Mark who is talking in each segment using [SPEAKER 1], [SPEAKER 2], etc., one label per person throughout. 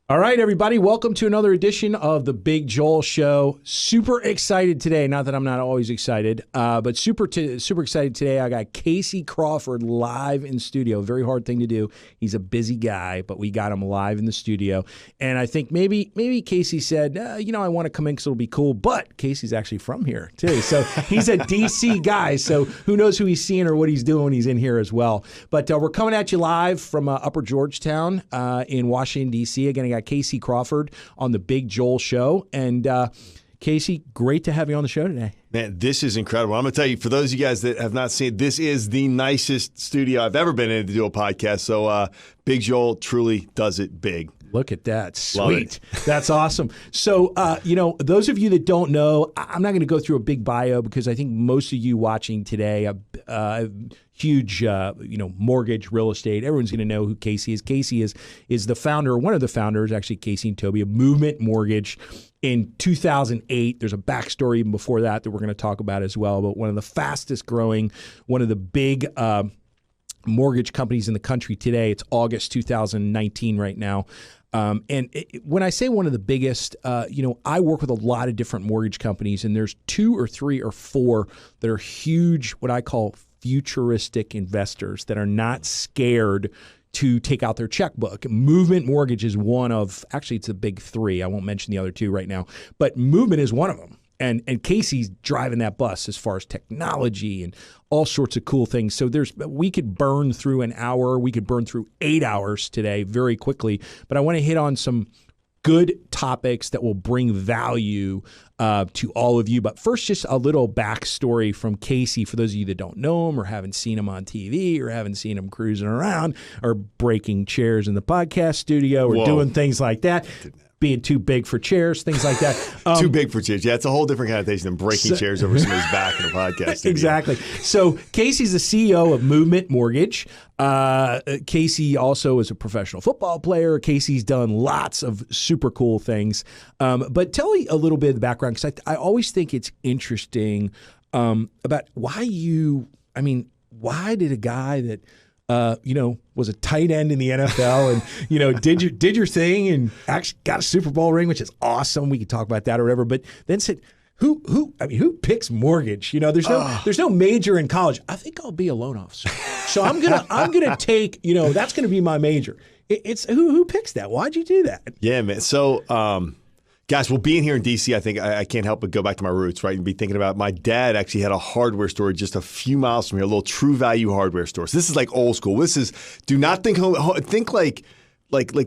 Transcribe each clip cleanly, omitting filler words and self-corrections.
[SPEAKER 1] All right, everybody, welcome to another edition of the Big Joel Show. Super excited today. Not that I'm not always excited, but super excited today. I got Casey Crawford live in studio. Very hard thing to do. He's a busy guy, but we got him live in the studio. And I think maybe Casey said, I want to come in because it'll be cool. But Casey's actually from here, too. So he's a D.C. guy. So who knows who he's seeing or what he's doing when he's in here as well. But we're coming at you live from Upper Georgetown in Washington, D.C. Again, I got Casey Crawford on the Big Joel Show. And Casey, great to have you on the show today.
[SPEAKER 2] Man, this is incredible. I'm going to tell you, for those of you guys that have not seen it, this is the nicest studio I've ever been in to do a podcast. So Big Joel truly does it big.
[SPEAKER 1] Look at that. Sweet. That's awesome. So, those of you that don't know, I'm not going to go through a big bio because I think most of you watching today, huge, mortgage, real estate. Everyone's going to know who Casey is. Casey is the founder, one of the founders, actually, Casey and Toby, of Movement Mortgage in 2008. There's a backstory even before that we're going to talk about as well. But one of the fastest growing, one of the big mortgage companies in the country today. It's August 2019 right now. When I say one of the biggest, I work with a lot of different mortgage companies, and there's 2 or 3 or 4 that are huge, what I call futuristic investors that are not scared to take out their checkbook. Movement Mortgage is one of, actually it's a big 3. I won't mention the other 2 right now, but Movement is one of them. And Casey's driving that bus as far as technology and all sorts of cool things. So we could burn through an hour. We could burn through 8 hours today very quickly. But I want to hit on some good topics that will bring value to all of you. But first, just a little backstory from Casey for those of you that don't know him or haven't seen him on TV or haven't seen him cruising around or breaking chairs in the podcast studio or doing things like that. Being too big for chairs, things like that.
[SPEAKER 2] Too big for chairs. Yeah, it's a whole different connotation than breaking chairs over somebody's back in a podcast studio.
[SPEAKER 1] Exactly. So Casey's the CEO of Movement Mortgage. Casey also is a professional football player. Casey's done lots of super cool things. But tell me a little bit of the background, because I always think it's interesting about why did a guy that was a tight end in the NFL and, did your thing and actually got a Super Bowl ring, which is awesome. We could talk about that or whatever, but then said, who picks mortgage? There's no major in college. I think I'll be a loan officer. So I'm going to take, that's going to be my major. It's who picks that? Why'd you do that?
[SPEAKER 2] Yeah, man. So, guys, being here in D.C., I think I can't help but go back to my roots, right, and be thinking about my dad actually had a hardware store just a few miles from here, a little True Value hardware store. So this is like old school. Do not think like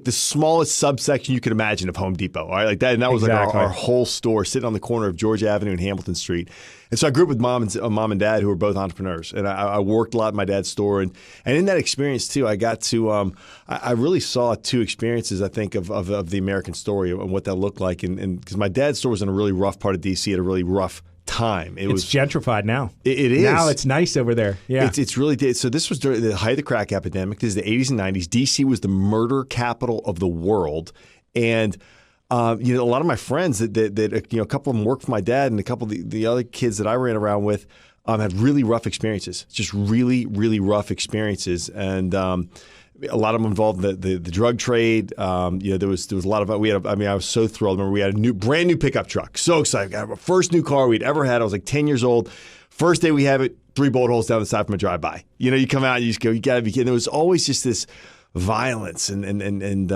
[SPEAKER 2] the smallest subsection you could imagine of Home Depot, all right, like that. And that was like our whole store sitting on the corner of Georgia Avenue and Hamilton Street. And so I grew up with mom and dad who were both entrepreneurs, and I worked a lot in my dad's store. And in that experience too, I got to I really saw 2 experiences, I think, of the American story and what that looked like. And because my dad's store was in a really rough part of D.C. at a really rough time.
[SPEAKER 1] It's gentrified now.
[SPEAKER 2] It is.
[SPEAKER 1] Now it's nice over there. Yeah.
[SPEAKER 2] It's really, so this was during the height of the crack epidemic. This is the 80s and 90s. D.C. was the murder capital of the world. And a lot of my friends that a couple of them worked for my dad, and a couple of the other kids that I ran around with had really rough experiences, just really, really rough experiences. And a lot of them involved the drug trade. There was a lot of I was so thrilled. I remember we had a brand new pickup truck. So excited. Got our first new car we'd ever had. I was like 10 years old. First day we have it, 3 bullet holes down the side from a drive-by. You come out and you just go, you gotta be kidding. There was always just this violence and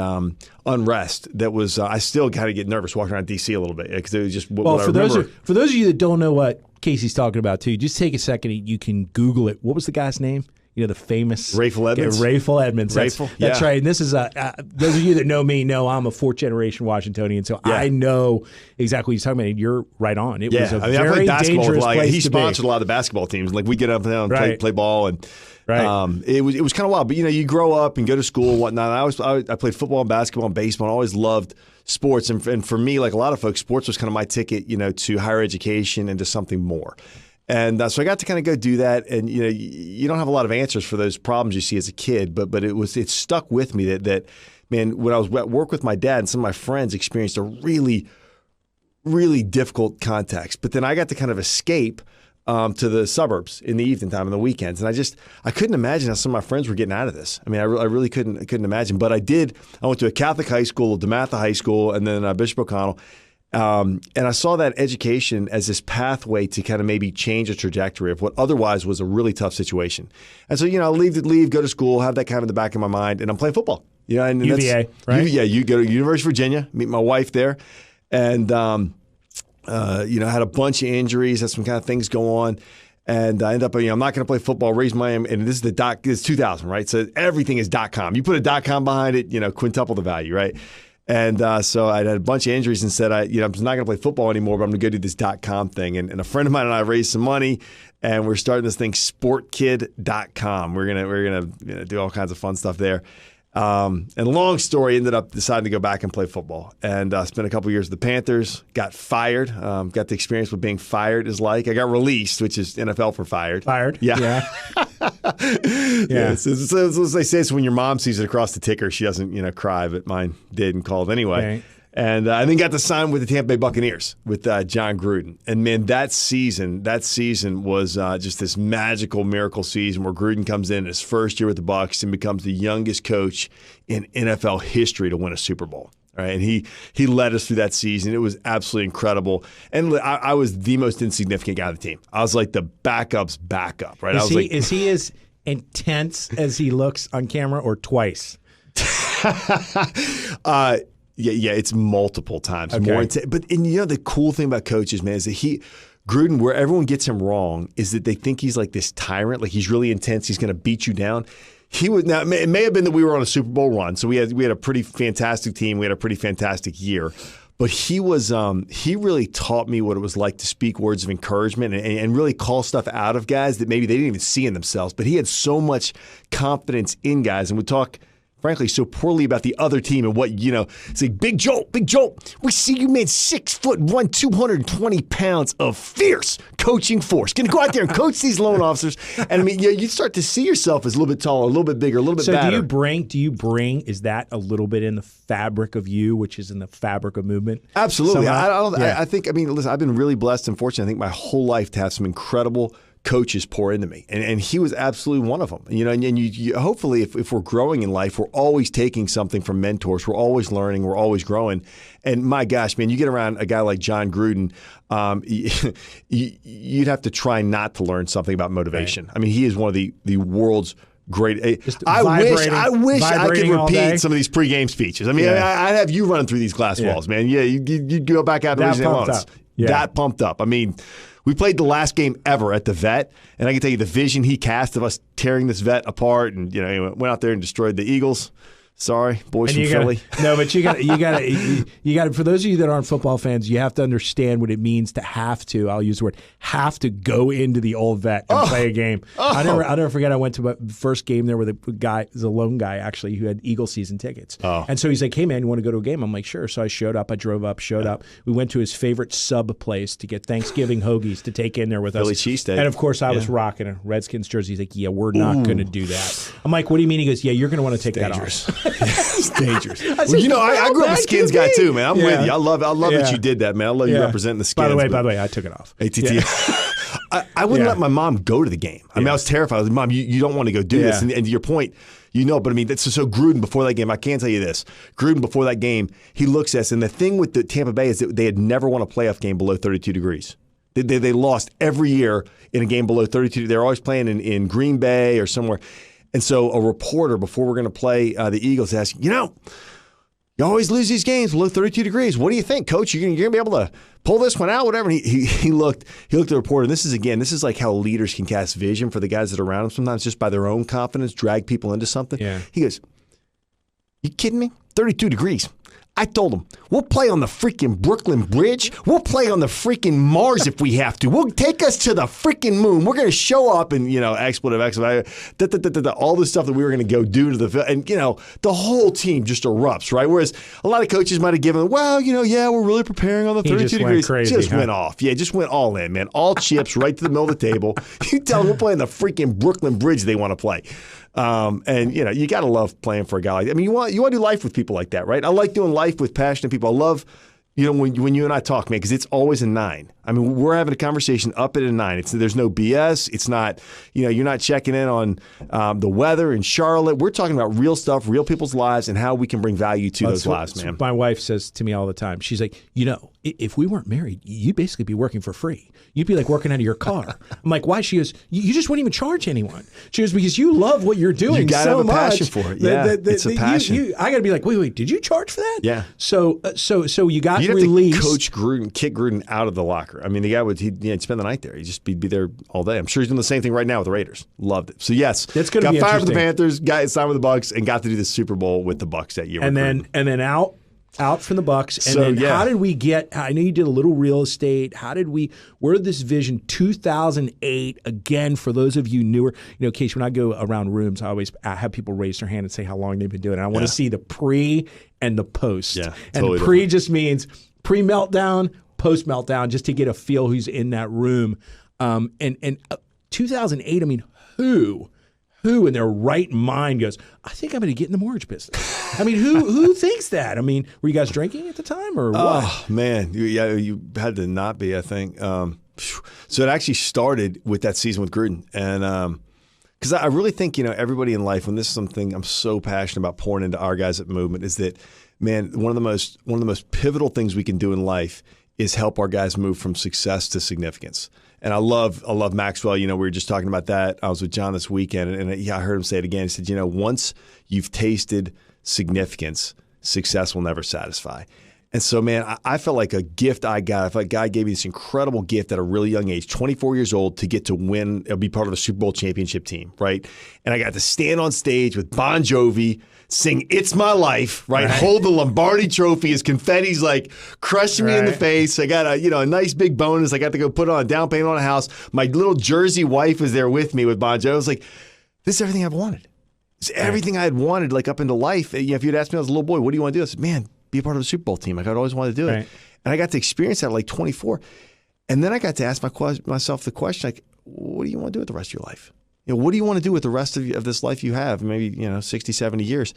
[SPEAKER 2] unrest that was. I still kind of get nervous walking around D.C. a little bit because it was just what I remember.
[SPEAKER 1] For those of you that don't know what Casey's talking about too, just take a second. You can Google it. What was the guy's name? The famous
[SPEAKER 2] Rayful Edmonds.
[SPEAKER 1] Rayful Edmonds. That's right. And this is those of you that know me know I'm a 4th generation Washingtonian, so I know exactly what he's talking about. And you're right on. It was a very dangerous place to be.
[SPEAKER 2] He sponsored a lot of the basketball teams. Like we get up and down and play ball, and it was kind of wild. But you grow up and go to school and whatnot. I played football and basketball and baseball. And I always loved sports, and for me, like a lot of folks, sports was kind of my ticket, to higher education and to something more. And so I got to kind of go do that. And, you don't have a lot of answers for those problems you see as a kid, but it stuck with me that, man, when I was at work with my dad and some of my friends experienced a really, really difficult context. But then I got to kind of escape to the suburbs in the evening time and the weekends. And I couldn't imagine how some of my friends were getting out of this. I mean, I really couldn't imagine. But I went to a Catholic high school, DeMatha High School, and then Bishop O'Connell. And I saw that education as this pathway to kind of maybe change the trajectory of what otherwise was a really tough situation. And so, I leave, go to school, have that kind of in the back of my mind, and I'm playing football. And
[SPEAKER 1] UVA, right?
[SPEAKER 2] You go to University of Virginia, meet my wife there, and had a bunch of injuries, had some kind of things go on. And I end up, I'm not going to play football, raise my, and this is 2000, right? So everything is .com. You put a .com behind it, quintuple the value, right? And so I had a bunch of injuries and said, I'm not going to play football anymore, but I'm going to go do this .com thing. And a friend of mine and I raised some money, and we're starting this thing, sportkid.com. We're gonna do all kinds of fun stuff there. And long story, ended up deciding to go back and play football. And spent a couple of years with the Panthers, got fired, got the experience what being fired is like. I got released, which is NFL for fired.
[SPEAKER 1] Fired?
[SPEAKER 2] Yeah.
[SPEAKER 1] Yeah.
[SPEAKER 2] So as they say, so when your mom sees it across the ticker, she doesn't, cry, but mine did and called anyway.
[SPEAKER 1] Okay.
[SPEAKER 2] And I then got to sign with the Tampa Bay Buccaneers with John Gruden. And man, that season was just this magical miracle season where Gruden comes in his first year with the Bucs and becomes the youngest coach in NFL history to win a Super Bowl. All right, and he led us through that season. It was absolutely incredible. And I was the most insignificant guy on the team. I was like the backup's backup, right?
[SPEAKER 1] Is he as intense as he looks on camera, or twice?
[SPEAKER 2] Yeah, it's multiple times
[SPEAKER 1] Okay.
[SPEAKER 2] more intense. But the cool thing about coaches, man, is that Gruden, where everyone gets him wrong, is that they think he's like this tyrant, like he's really intense, he's going to beat you down. Now it may have been that we were on a Super Bowl run, so we had a pretty fantastic team, we had a pretty fantastic year. But he really taught me what it was like to speak words of encouragement and really call stuff out of guys that maybe they didn't even see in themselves. But he had so much confidence in guys, and we talk, frankly, so poorly about the other team and what, say, Big Joe, we see you, man, 6'1", 220 pounds of fierce coaching force. Going to go out there and coach these loan officers. And I mean, you start to see yourself as a little bit taller, a little bit bigger, a little bit
[SPEAKER 1] So
[SPEAKER 2] badder.
[SPEAKER 1] do you bring, is that a little bit in the fabric of you, which is in the fabric of movement?
[SPEAKER 2] Absolutely.
[SPEAKER 1] Somehow?
[SPEAKER 2] I think, listen, I've been really blessed and fortunate, I think, my whole life to have some incredible coaches pour into me, and he was absolutely one of them. And you hopefully, if we're growing in life, we're always taking something from mentors. We're always learning. We're always growing. And my gosh, man, you get around a guy like John Gruden, you'd have to try not to learn something about motivation. Right. I mean, he is one of the world's great. I wish I could repeat some of these pregame speeches. I mean, I'd have you running through these glass walls, man. Yeah, you'd go back out and raise your loans. That pumped up. I mean, we played the last game ever at the Vet, and I can tell you the vision he cast of us tearing this Vet apart, and he went out there and destroyed the Eagles. Sorry, boys from Philly.
[SPEAKER 1] No, but you got to. For those of you that aren't football fans, you have to understand what it means to have to. I'll use the word have to go into the old Vet and play a game. I'll never forget. I went to my first game there with a guy, a lone guy actually, who had Eagle season tickets. And so he's like, "Hey man, you want to go to a game?" I'm like, "Sure." So I showed up. I drove up, showed up. We went to his favorite sub place to get Thanksgiving hoagies to take in there with
[SPEAKER 2] Philly
[SPEAKER 1] us.
[SPEAKER 2] cheesesteak.
[SPEAKER 1] And of course, I was rocking a Redskins jersey. He's like, "Yeah, we're not going to do that." I'm like, "What do you mean?" He goes, "Yeah, you're going to want to take that off."
[SPEAKER 2] It's dangerous. I grew up a Skins guy too, man. I'm with you. I love that you did that, man. I love you representing the Skins.
[SPEAKER 1] By the way, I took it off.
[SPEAKER 2] ATT. I wouldn't let my mom go to the game. I mean, I was terrified. I was like, "Mom, you don't want to go do this." And to your point, but I mean, so Gruden before that game, I can tell you this. Gruden before that game, he looks at us, and the thing with the Tampa Bay is that they had never won a playoff game below 32 degrees. They lost every year in a game below 32. They're always playing in Green Bay or somewhere. And so a reporter, before we're going to play the Eagles, asked, you always lose these games below 32 degrees. What do you think, Coach? You're going to be able to pull this one out, whatever? And he looked at the reporter, and this is like how leaders can cast vision for the guys that are around them sometimes just by their own confidence, drag people into something.
[SPEAKER 1] Yeah.
[SPEAKER 2] He goes, "You kidding me? 32 degrees. I told them, we'll play on the freaking Brooklyn Bridge. We'll play on the freaking Mars if we have to. We'll take us to the freaking moon. We're going to show up and, expletive, all the stuff that we were going to go do to the field. And, the whole team just erupts, right? Whereas a lot of coaches might have given, we're really preparing on the 32 degrees.
[SPEAKER 1] Crazy,
[SPEAKER 2] just went off. Yeah, just went all in, man. All chips right to the middle of the table. You tell them we're playing the freaking Brooklyn Bridge they want to play. And you got to love playing for a guy like that. I mean, you want to do life with people like that, right? I like doing life with passionate people. I love, when you and I talk, man, because it's always a 9. I mean, we're having a conversation up at a 9. There's no BS. It's not, you're not checking in on the weather in Charlotte. We're talking about real stuff, real people's lives, and how we can bring value to those lives, man.
[SPEAKER 1] My wife says to me all the time. She's like, if we weren't married, you'd basically be working for free. You'd be like working out of your car. I'm like, why? She goes, you just wouldn't even charge anyone. She goes, because you love what you're doing so much. You got to have a
[SPEAKER 2] passion for it. Yeah, it's a passion.
[SPEAKER 1] I got to be like, wait, did you charge for that?
[SPEAKER 2] Yeah.
[SPEAKER 1] So you got
[SPEAKER 2] You'd
[SPEAKER 1] released.
[SPEAKER 2] Have to coach Gruden, kick Gruden out of the locker. I mean, the guy he'd spend the night there. He'd just be there all day. I'm sure he's doing the same thing right now with the Raiders. Loved it. So yes,
[SPEAKER 1] that's going to be
[SPEAKER 2] got fired
[SPEAKER 1] interesting.
[SPEAKER 2] with the Panthers, got signed with the Bucks, and got to do the Super Bowl with the Bucks that year.
[SPEAKER 1] And then out from the Bucks. And how did we get, I know you did a little real estate. Where did this vision, 2008, again, for those of you newer, Case, when I go around rooms, I always have people raise their hand and say how long they've been doing it. I want to see the pre and the post.
[SPEAKER 2] Yeah,
[SPEAKER 1] and
[SPEAKER 2] totally
[SPEAKER 1] the pre
[SPEAKER 2] different.
[SPEAKER 1] just means pre-meltdown, post-meltdown, just to get a feel who's in that room. And 2008, I mean, who in their right mind goes, I think I'm going to get in the mortgage business? I mean, who thinks that? I mean, were you guys drinking at the time or what?
[SPEAKER 2] Oh, man. You had to not be, I think. So it actually started with that season with Gruden. And because I really think, everybody in life, when this is something I'm so passionate about pouring into our guys at Movement, is that, man, one of the most pivotal things we can do in life is help our guys move from success to significance. And I love Maxwell. We were just talking about that. I was with John this weekend, and I heard him say it again. He said, once you've tasted significance, success will never satisfy. And so, man, I felt like a gift I got. I felt like God gave me this incredible gift at a really young age, 24 years old, to get to win, be part of a Super Bowl championship team, right? And I got to stand on stage with Bon Jovi, sing "It's My Life," right? Hold the Lombardi Trophy as confetti's like crushing me in the face. I got a nice big bonus. I got to go put on a down payment on a house. My little Jersey wife was there with me with Bon Jovi. I was like, this is everything I've wanted. It's everything I had wanted, like up into life. If you'd asked me, I was a little boy, what do you want to do? I said, man, be a part of a Super Bowl team. Like I'd always wanted to do it.
[SPEAKER 1] Right.
[SPEAKER 2] And I got to experience that at like 24. And then I got to ask myself the question, like, what do you want to do with the rest of your life? What do you want to do with the rest of this life you have? Maybe, 60, 70 years.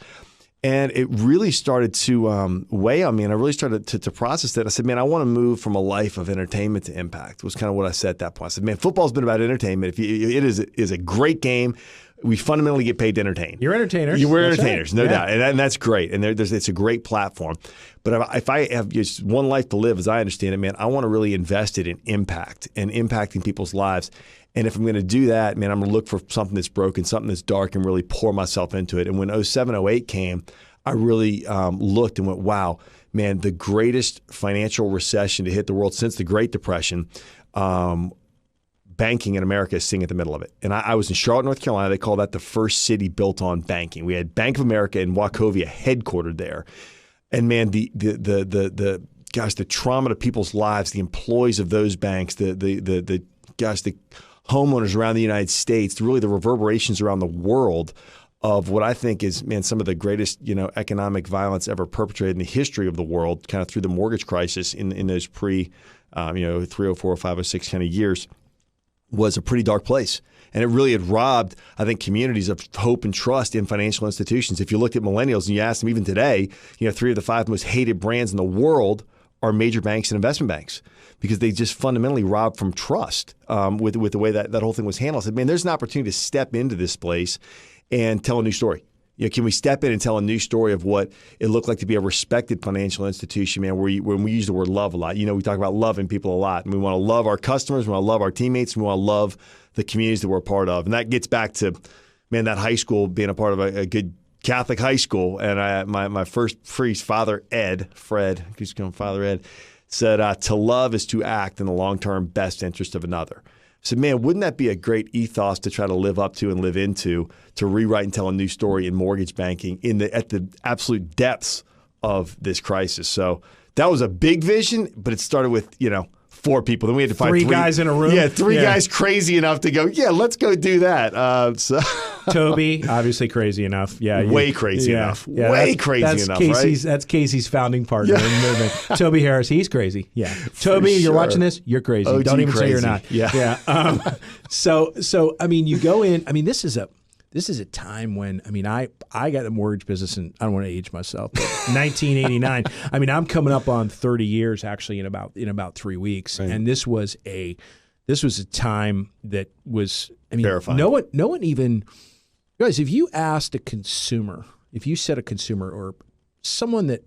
[SPEAKER 2] And it really started to weigh on me, and I really started to process that. I said, man, I want to move from a life of entertainment to impact, was kind of what I said at that point. I said, man, football's been about entertainment. It is a great game. We fundamentally get paid to entertain.
[SPEAKER 1] You're entertainers.
[SPEAKER 2] We're entertainers, no doubt. And that's great. And it's a great platform. But if I have just one life to live, as I understand it, man, I want to really invest it in impact and impacting people's lives. And if I'm going to do that, man, I'm going to look for something that's broken, something that's dark, and really pour myself into it. And when 07, 08 came, I really looked and went, wow, man, the greatest financial recession to hit the world since the Great Depression, banking in America is sitting at the middle of it. And I was in Charlotte, North Carolina. They call that the first city built on banking. We had Bank of America in Wachovia headquartered there. And man, the trauma to people's lives, the employees of those banks, the homeowners around the United States, really the reverberations around the world of what I think is, man, some of the greatest, economic violence ever perpetrated in the history of the world, kind of through the mortgage crisis in those 304, 5, 6 kind of years, was a pretty dark place. And it really had robbed, I think, communities of hope and trust in financial institutions. If you looked at millennials and you asked them even today, 3 of the 5 most hated brands in the world are major banks and investment banks, because they just fundamentally robbed from trust with the way that whole thing was handled. I said, man, there's an opportunity to step into this place and tell a new story. Can we step in and tell a new story of what it looked like to be a respected financial institution, man, when we use the word love a lot. We talk about loving people a lot, and we want to love our customers, we want to love our teammates, and we want to love the communities that we're a part of. And that gets back to, man, that high school, being a part of a good Catholic high school. And my first priest, Father Ed, Fred, he's going Father Ed, said, to love is to act in the long-term best interest of another. I said, man, wouldn't that be a great ethos to try to live up to and live into, to rewrite and tell a new story in mortgage banking at the absolute depths of this crisis. So that was a big vision, but it started with, 4 people. Then we had to find
[SPEAKER 1] three guys in a room.
[SPEAKER 2] Yeah, 3 guys crazy enough to go, let's go do that. So
[SPEAKER 1] Toby, obviously crazy enough. Yeah,
[SPEAKER 2] way crazy enough.
[SPEAKER 1] Yeah,
[SPEAKER 2] way crazy enough, right?
[SPEAKER 1] That's Casey's founding partner in the movement. Toby Harris, he's crazy. Yeah. Toby, you're watching this, you're crazy.
[SPEAKER 2] OG
[SPEAKER 1] Don't even say you're
[SPEAKER 2] crazy.
[SPEAKER 1] not.
[SPEAKER 2] Yeah.
[SPEAKER 1] So I mean, you go in. I mean, this is a time when, I mean, I got the mortgage business, and I don't want to age myself, but 1989. I mean, I'm coming up on 30 years actually in about 3 weeks,
[SPEAKER 2] right.
[SPEAKER 1] and this was a time that was, I mean,
[SPEAKER 2] terrifying.
[SPEAKER 1] No one even, guys, if you asked a consumer, if you said a consumer or someone that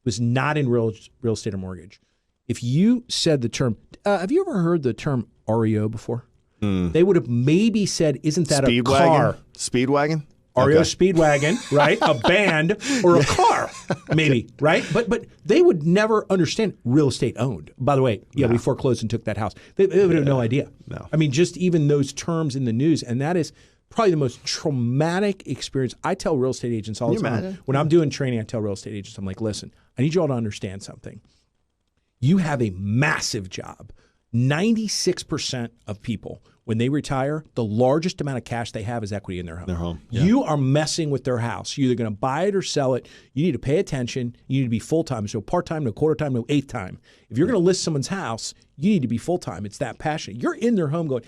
[SPEAKER 1] was not in real estate or mortgage, if you said the term, have you ever heard the term REO before? They would have maybe said, "Isn't that a car?"
[SPEAKER 2] Speedwagon?
[SPEAKER 1] REO Speedwagon, right? A band or a car, maybe, right? But they would never understand real estate owned. By the way, we foreclosed and took that house. They would have no idea.
[SPEAKER 2] No.
[SPEAKER 1] I mean, just even those terms in the news, and that is probably the most traumatic experience. I tell real estate agents all the time. When I'm doing training, I tell real estate agents, I'm like, listen, I need you all to understand something. You have a massive job. 96% of people, when they retire, the largest amount of cash they have is equity in their home.
[SPEAKER 2] Yeah.
[SPEAKER 1] You are messing with their house. You're either going to buy it or sell it. You need to pay attention. You need to be full-time. So part-time, no quarter-time, no eighth time. If you're going to list someone's house, you need to be full-time. It's that passionate. You're in their home going,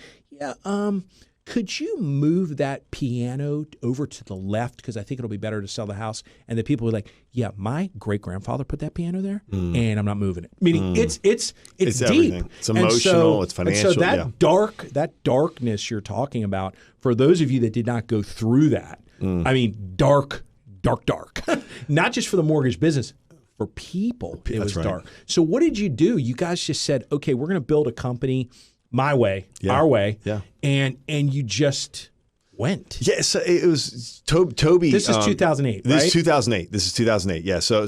[SPEAKER 1] could you move that piano over to the left because I think it'll be better to sell the house? And the people are like, yeah, my great-grandfather put that piano there, and I'm not moving it. Meaning it's deep.
[SPEAKER 2] Everything. It's emotional, it's financial.
[SPEAKER 1] And so that darkness you're talking about, for those of you that did not go through that, I mean, dark. Not just for the mortgage business, for people, it was dark. So what did you do? You guys just said, okay, we're going to build a company my way, our way, and you just went.
[SPEAKER 2] Yeah, so it was Toby.
[SPEAKER 1] This is 2008,
[SPEAKER 2] This
[SPEAKER 1] right?
[SPEAKER 2] is 2008. This is 2008. Yeah. So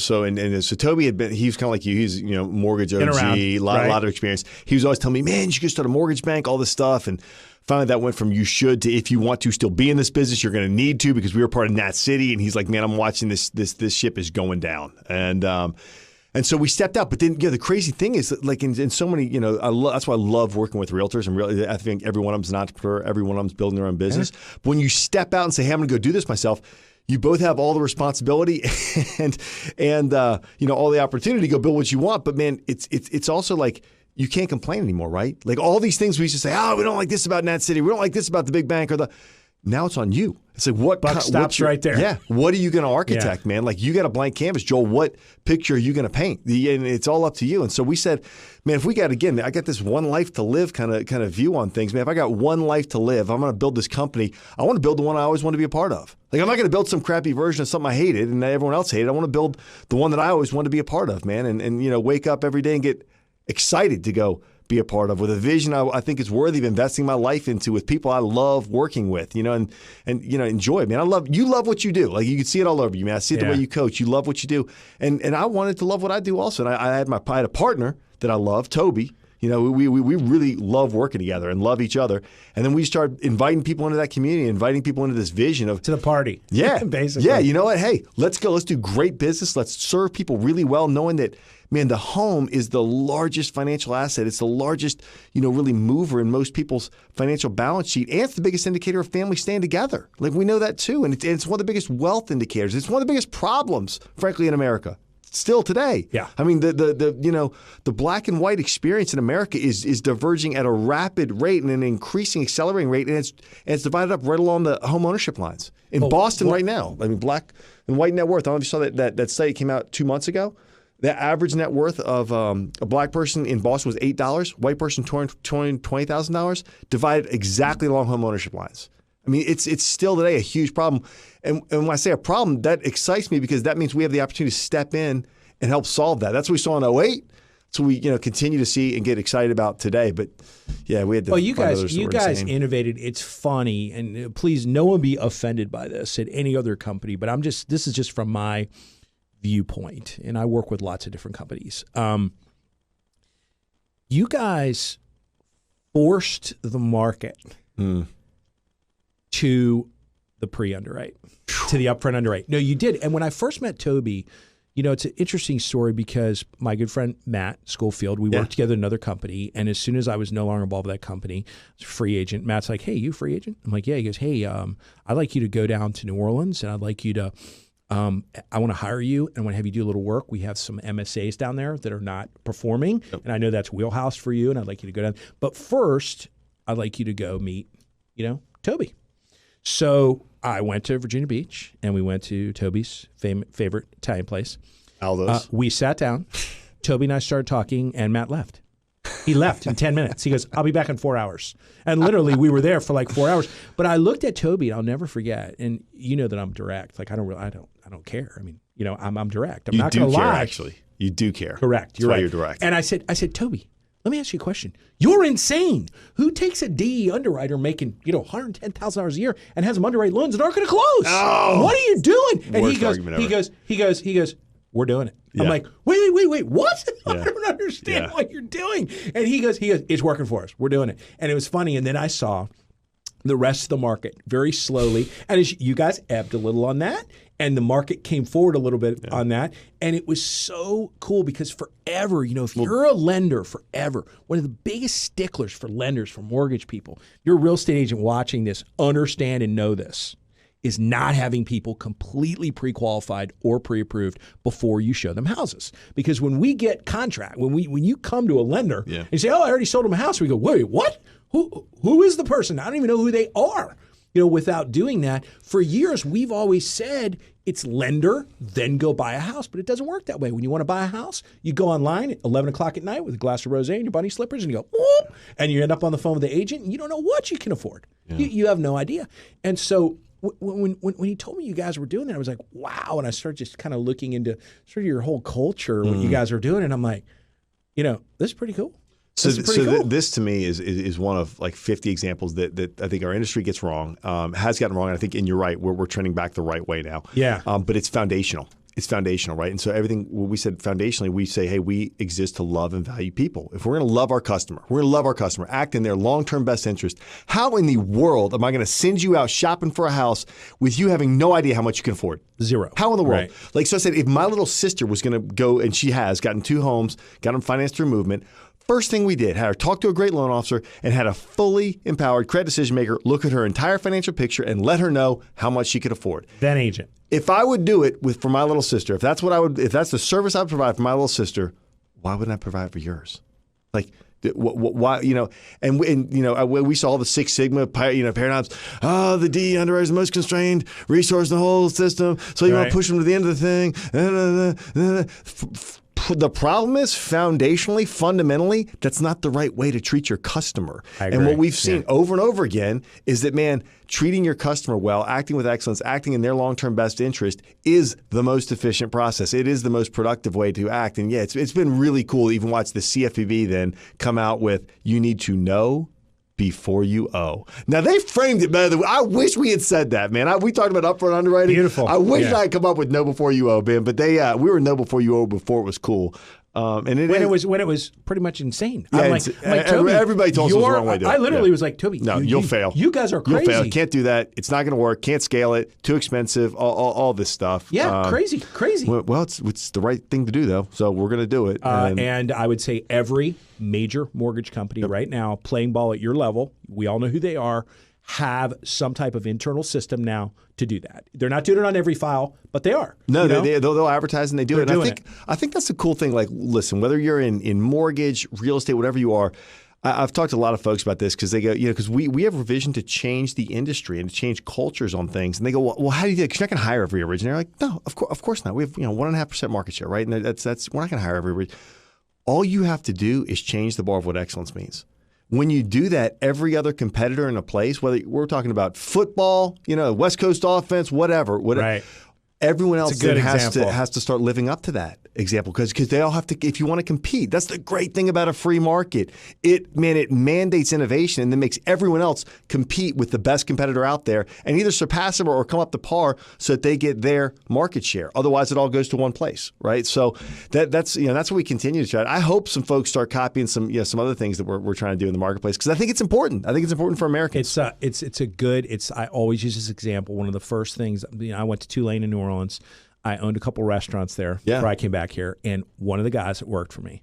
[SPEAKER 2] Toby had been. He was kind of like you. He's mortgage OG, a lot of experience. He was always telling me, man, you should start a mortgage bank, all this stuff, and finally that went from you should to if you want to still be in this business, you're going to need to because we were part of Nat City, and he's like, man, I'm watching this ship is going down, and so we stepped out. But then, the crazy thing is, that, like in so many, that's why I love working with realtors. And I think every one of them's an entrepreneur. Every one of them's building their own business. Yeah. But when you step out and say, hey, I'm going to go do this myself, you both have all the responsibility and all the opportunity to go build what you want. But man, it's also like you can't complain anymore, right? Like all these things we used to say, we don't like this about Nat City. We don't like this about the big bank Now it's on you. It's like what
[SPEAKER 1] buck stops right there.
[SPEAKER 2] Yeah. What are you going to architect, man? Like you got a blank canvas, Joel. What picture are you going to paint? And it's all up to you. And so we said, man, if we got I got this one life to live kind of view on things, man. If I got one life to live, I'm going to build this company. I want to build the one I always want to be a part of. Like I'm not going to build some crappy version of something I hated and everyone else hated. I want to build the one that I always want to be a part of, man. And wake up every day and get excited to go be a part of with a vision I think is worthy of investing my life into with people I love working with, and enjoy, man. You love what you do. Like you can see it all over you, man. I see it the way you coach. You love what you do. And I wanted to love what I do also. And I had a partner that I love, Toby. We really love working together and love each other. And then we started inviting people into that community, inviting people into this vision of
[SPEAKER 1] to the party.
[SPEAKER 2] Yeah.
[SPEAKER 1] Basically.
[SPEAKER 2] Yeah. You know what? Hey, let's go. Let's do great business. Let's serve people really well, knowing that, man, the home is the largest financial asset. It's the largest, really mover in most people's financial balance sheet. And it's the biggest indicator of families staying together. Like we know that too. And it's one of the biggest wealth indicators. It's one of the biggest problems, frankly, in America. Still today.
[SPEAKER 1] Yeah.
[SPEAKER 2] I mean, the black and white experience in America is diverging at a rapid rate and an increasing, accelerating rate, and it's divided up right along the home ownership lines. In Boston right now, I mean, black and white net worth, I don't know if you saw that study came out 2 months ago. The average net worth of a black person in Boston was $8, white person $20,000, divided exactly along home ownership lines. I mean, it's still today a huge problem. And when I say a problem, that excites me because that means we have the opportunity to step in and help solve that. That's what we saw in 2008. So we continue to see and get excited about today. But yeah, we had to.
[SPEAKER 1] Well, you guys innovated. It's funny, and please, no one be offended by this at any other company. But this is just from my viewpoint, and I work with lots of different companies. You guys forced the market to the pre-underwrite, to the upfront underwrite. No, you did. And when I first met Toby, It's an interesting story because my good friend Matt Schofield, we worked together at another company, and as soon as I was no longer involved with that company, I was a free agent. Matt's like, "Hey, you free agent?" I'm like, "Yeah." He goes, "Hey, I'd like you to go down to New Orleans, and I'd like you to, I want to hire you, and I want to have you do a little work. We have some MSAs down there that are not performing, and I know that's wheelhouse for you, and I'd like you to go down. But first, I'd like you to go meet, Toby." So I went to Virginia Beach, and we went to Toby's favorite Italian place.
[SPEAKER 2] Aldo's.
[SPEAKER 1] We sat down. Toby and I started talking, and Matt left. He left in 10 minutes. He goes, "I'll be back in 4 hours." And literally, we were there for like 4 hours. But I looked at Toby, and I'll never forget. And you know that I'm direct. Like I don't care. I mean, I'm direct. I'm not going to lie.
[SPEAKER 2] Actually, you do care.
[SPEAKER 1] Correct. You're
[SPEAKER 2] That's
[SPEAKER 1] right.
[SPEAKER 2] why you're direct.
[SPEAKER 1] And I said, "Toby, let me ask you a question. You're insane. Who takes a DE underwriter making, $110,000 a year and has them underwrite loans that aren't going to close?
[SPEAKER 2] Oh,
[SPEAKER 1] what are you doing?" And
[SPEAKER 2] worst
[SPEAKER 1] he
[SPEAKER 2] argument ever.
[SPEAKER 1] goes, "We're doing it."
[SPEAKER 2] Yeah.
[SPEAKER 1] I'm like, wait, what? I don't understand what you're doing. And he goes, "It's working for us. We're doing it." And it was funny. And then I saw the rest of the market very slowly. And as you guys ebbed a little on that, and the market came forward a little bit on that. And it was so cool because forever, if you're a lender forever, one of the biggest sticklers for lenders, for mortgage people, you're a real estate agent watching this, understand and know this, is not having people completely pre-qualified or pre-approved before you show them houses. Because when we get contract, when you come to a lender and you say, "Oh, I already sold them a house," we go, "Wait, what? Who is the person? I don't even know who they are." Without doing that, for years, we've always said it's lender, then go buy a house. But it doesn't work that way. When you want to buy a house, you go online at 11 o'clock at night with a glass of rosé and your bunny slippers and you go, "Whoop," and you end up on the phone with the agent and you don't know what you can afford. You have no idea. And so when he told me you guys were doing that, I was like, wow. And I started just kind of looking into sort of your whole culture, what you guys are doing. And I'm like, this is pretty cool.
[SPEAKER 2] This to me is one of like 50 examples that I think our industry gets wrong, has gotten wrong. And I think, and you're right, we're trending back the right way now.
[SPEAKER 1] Yeah.
[SPEAKER 2] But it's foundational. It's foundational, right? And so everything, what we said foundationally, we say, hey, we exist to love and value people. If we're going to love our customer, act in their long-term best interest, how in the world am I going to send you out shopping for a house with you having no idea how much you can afford?
[SPEAKER 1] Zero.
[SPEAKER 2] How in the world?
[SPEAKER 1] Right.
[SPEAKER 2] Like, so I said, if my little sister was going to go, and she has gotten 2 homes, got them financed through Movement, first thing we did, had her talk to a great loan officer and had a fully empowered credit decision maker look at her entire financial picture and let her know how much she could afford.
[SPEAKER 1] Then agent.
[SPEAKER 2] If I would do it for my little sister, if that's the service I would provide for my little sister, why wouldn't I provide for yours? Like, why, and we saw the Six Sigma, paradigms. Oh, the D underwriter is the most constrained resource in the whole system. So you want to push them to the end of the thing. The problem is foundationally, fundamentally, that's not the right way to treat your customer. And what we've seen over and over again is that, man, treating your customer well, acting with excellence, acting in their long-term best interest is the most efficient process. It is the most productive way to act. And it's been really cool to even watch the CFPB then come out with, you need to know before you owe. Now, they framed it better than I wish we had said that, man. We talked about upfront underwriting.
[SPEAKER 1] Beautiful.
[SPEAKER 2] I wish I had come up with know before you owe, man. But we were know before you owe before it was cool. When it was pretty much insane. Yeah,
[SPEAKER 1] I'm like Toby,
[SPEAKER 2] everybody told us it was the wrong way to do it.
[SPEAKER 1] I literally was like, Toby,
[SPEAKER 2] no, you'll fail.
[SPEAKER 1] You guys are crazy.
[SPEAKER 2] You'll fail. Can't do that. It's not going to work. Can't scale it. Too expensive. All this stuff.
[SPEAKER 1] Yeah, crazy.
[SPEAKER 2] Well, it's the right thing to do, though. So we're going to do it.
[SPEAKER 1] And I would say every major mortgage company right now playing ball at your level, we all know who they are, have some type of internal system now to do that. They're not doing it on every file, but they are.
[SPEAKER 2] No, they'll advertise and they do it.
[SPEAKER 1] And
[SPEAKER 2] I think that's the cool thing. Like, listen, whether you're in mortgage, real estate, whatever you are, I've talked to a lot of folks about this because they go, because we have a vision to change the industry and to change cultures on things. And they go, well, how do you do it? Because you're not going to hire every originator. Like, no, of course not. We have 1.5% market share, right? And that's we're not going to hire every originator. All you have to do is change the bar of what excellence means. When you do that, every other competitor in a place, whether we're talking about football, West Coast offense, whatever,
[SPEAKER 1] right.
[SPEAKER 2] Everyone else then has to start living up to that example because they all have to. If you want to compete, that's the great thing about a free market. It mandates innovation and then makes everyone else compete with the best competitor out there and either surpass them or come up to par so that they get their market share. Otherwise, it all goes to one place, right? So that's what we continue to try. I hope some folks start copying some other things that we're trying to do in the marketplace because I think it's important. I think it's important for Americans.
[SPEAKER 1] I always use this example. One of the first things I went to Tulane in New Orleans. I owned a couple restaurants there before I came back here, and one of the guys that worked for me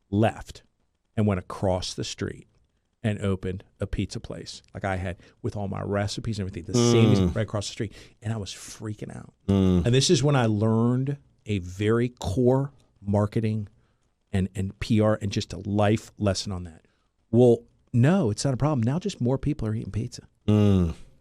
[SPEAKER 1] left and went across the street and opened a pizza place like I had with all my recipes and everything, the same as right across the street. And I was freaking out. And this is when I learned a very core marketing and PR and just a life lesson on that. Well, no, it's not a problem. Now just more people are eating pizza.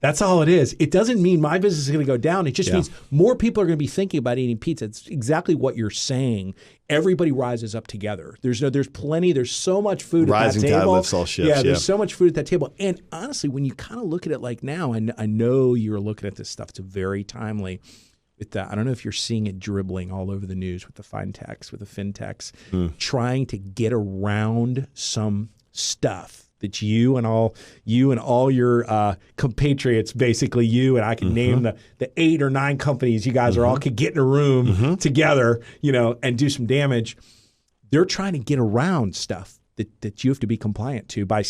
[SPEAKER 1] That's all it is. It doesn't mean my business is going to go down. It just means more people are going to be thinking about eating pizza. It's exactly what you're saying. Everybody rises up together. There's plenty. There's so much food at that table. Rising tide lifts all ships. Yeah, there's so much food at that table. And honestly, when you kind of look at it like now, and I know you're looking at this stuff, it's very timely. With the, I don't know if you're seeing it dribbling all over the news with the fintechs, trying to get around some stuff that you and all your compatriots, basically you and I can name the 8 or 9 companies you guys are all could get in a room together, and do some damage. They're trying to get around stuff that you have to be compliant to by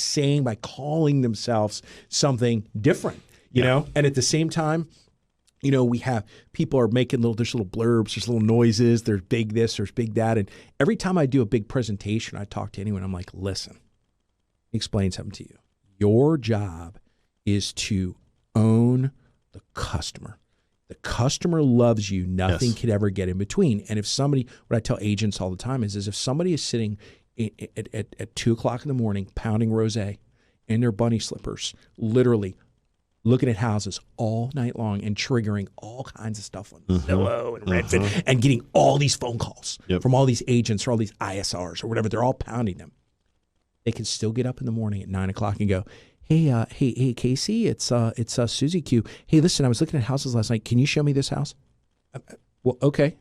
[SPEAKER 1] calling themselves something different, you know, and at the same time, we have people are making there's little blurbs, there's little noises, there's big this, there's big that. And every time I do a big presentation, I talk to anyone, I'm like, listen, explain something to you. Your job is to own the customer. The customer loves you. Nothing could ever get in between. And if somebody, what I tell agents all the time is if somebody is sitting at 2 o'clock in the morning pounding rosé in their bunny slippers, literally looking at houses all night long and triggering all kinds of stuff on Zillow and Redfin and getting all these phone calls from all these agents or all these ISRs or whatever, they're all pounding them. They can still get up in the morning at 9 o'clock and go, hey, Casey, it's Susie Q. Hey, listen, I was looking at houses last night. Can you show me this house? Well, okay.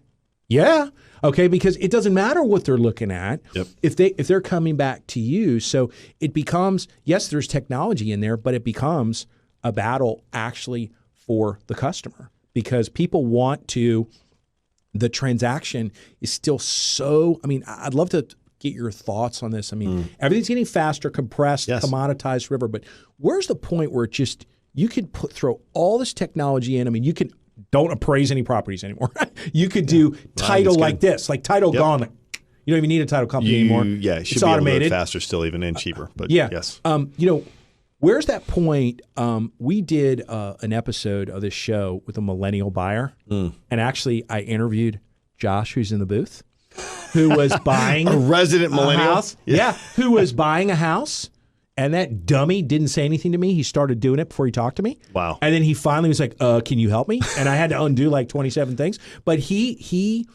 [SPEAKER 1] Yeah. Okay. Because it doesn't matter what they're looking at if they're coming back to you. So it becomes, yes, there's technology in there, but it becomes a battle actually for the customer because people want the transaction is still so, I'd love to get your thoughts on this. Everything's getting faster, compressed, commoditized, whatever, but where's the point where you could throw all this technology in? Don't appraise any properties anymore. You could do title like this, like title gone. You don't even need a title company anymore.
[SPEAKER 2] Yeah, it should
[SPEAKER 1] it's
[SPEAKER 2] be
[SPEAKER 1] automated.
[SPEAKER 2] Able to faster still even and cheaper, but yes.
[SPEAKER 1] Where's that point? We did an episode of this show with a millennial buyer, and actually I interviewed Josh, who's in the booth, who was buying
[SPEAKER 2] a resident millennial
[SPEAKER 1] house. Who was buying a house, and that dummy didn't say anything to me. He started doing it before he talked to me.
[SPEAKER 2] Wow!
[SPEAKER 1] And then he finally was like, "Can you help me?" And I had to undo like 27 things, but he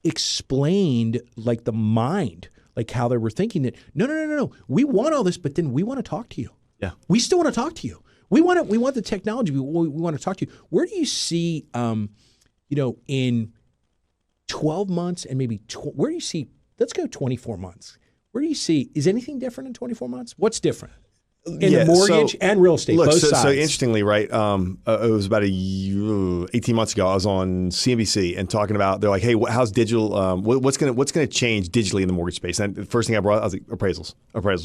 [SPEAKER 1] explained like the mind, like how they were thinking that no, we want all this, but then we want to talk to you.
[SPEAKER 2] Yeah,
[SPEAKER 1] we still want to talk to you. We want the technology. We want to talk to you. Where do you see, in 12 months and maybe where do you see? Let's go 24 months. Where do you see? Is anything different in 24 months? What's different in the mortgage and real estate? Both sides.
[SPEAKER 2] So interestingly, right? It was about 18 months ago. I was on CNBC and talking about. They're like, "Hey, how's digital? What's gonna change digitally in the mortgage space?" And the first thing I brought, I was like, appraisals.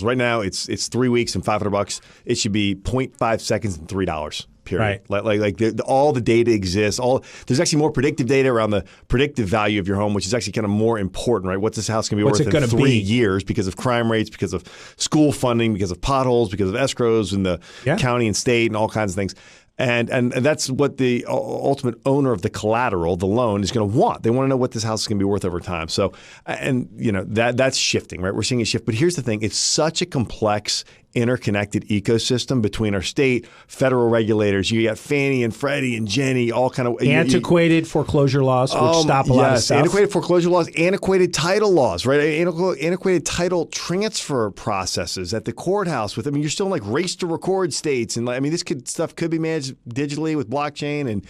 [SPEAKER 2] Right now, it's 3 weeks and $500. It should be 0.5 seconds and $3. Period. Right. All the data exists. There's actually more predictive data around the predictive value of your home, which is actually kind of more important, right? What's this house going to be worth in 3 years because of crime rates, because of school funding, because of potholes, because of escrows in the county and state and all kinds of things. And that's what the ultimate owner of the collateral, the loan, is going to want. They want to know what this house is going to be worth over time. So, that's shifting, right? We're seeing a shift. But here's the thing. It's such a complex, interconnected ecosystem between our state, federal regulators. You got Fannie and Freddie and Jenny, all kind of
[SPEAKER 1] antiquated foreclosure laws, which stop a lot of stuff.
[SPEAKER 2] Antiquated foreclosure laws, antiquated title laws, right? Antiquated title transfer processes at the courthouse. You're still in like race to record states, and this stuff could be managed digitally with blockchain, and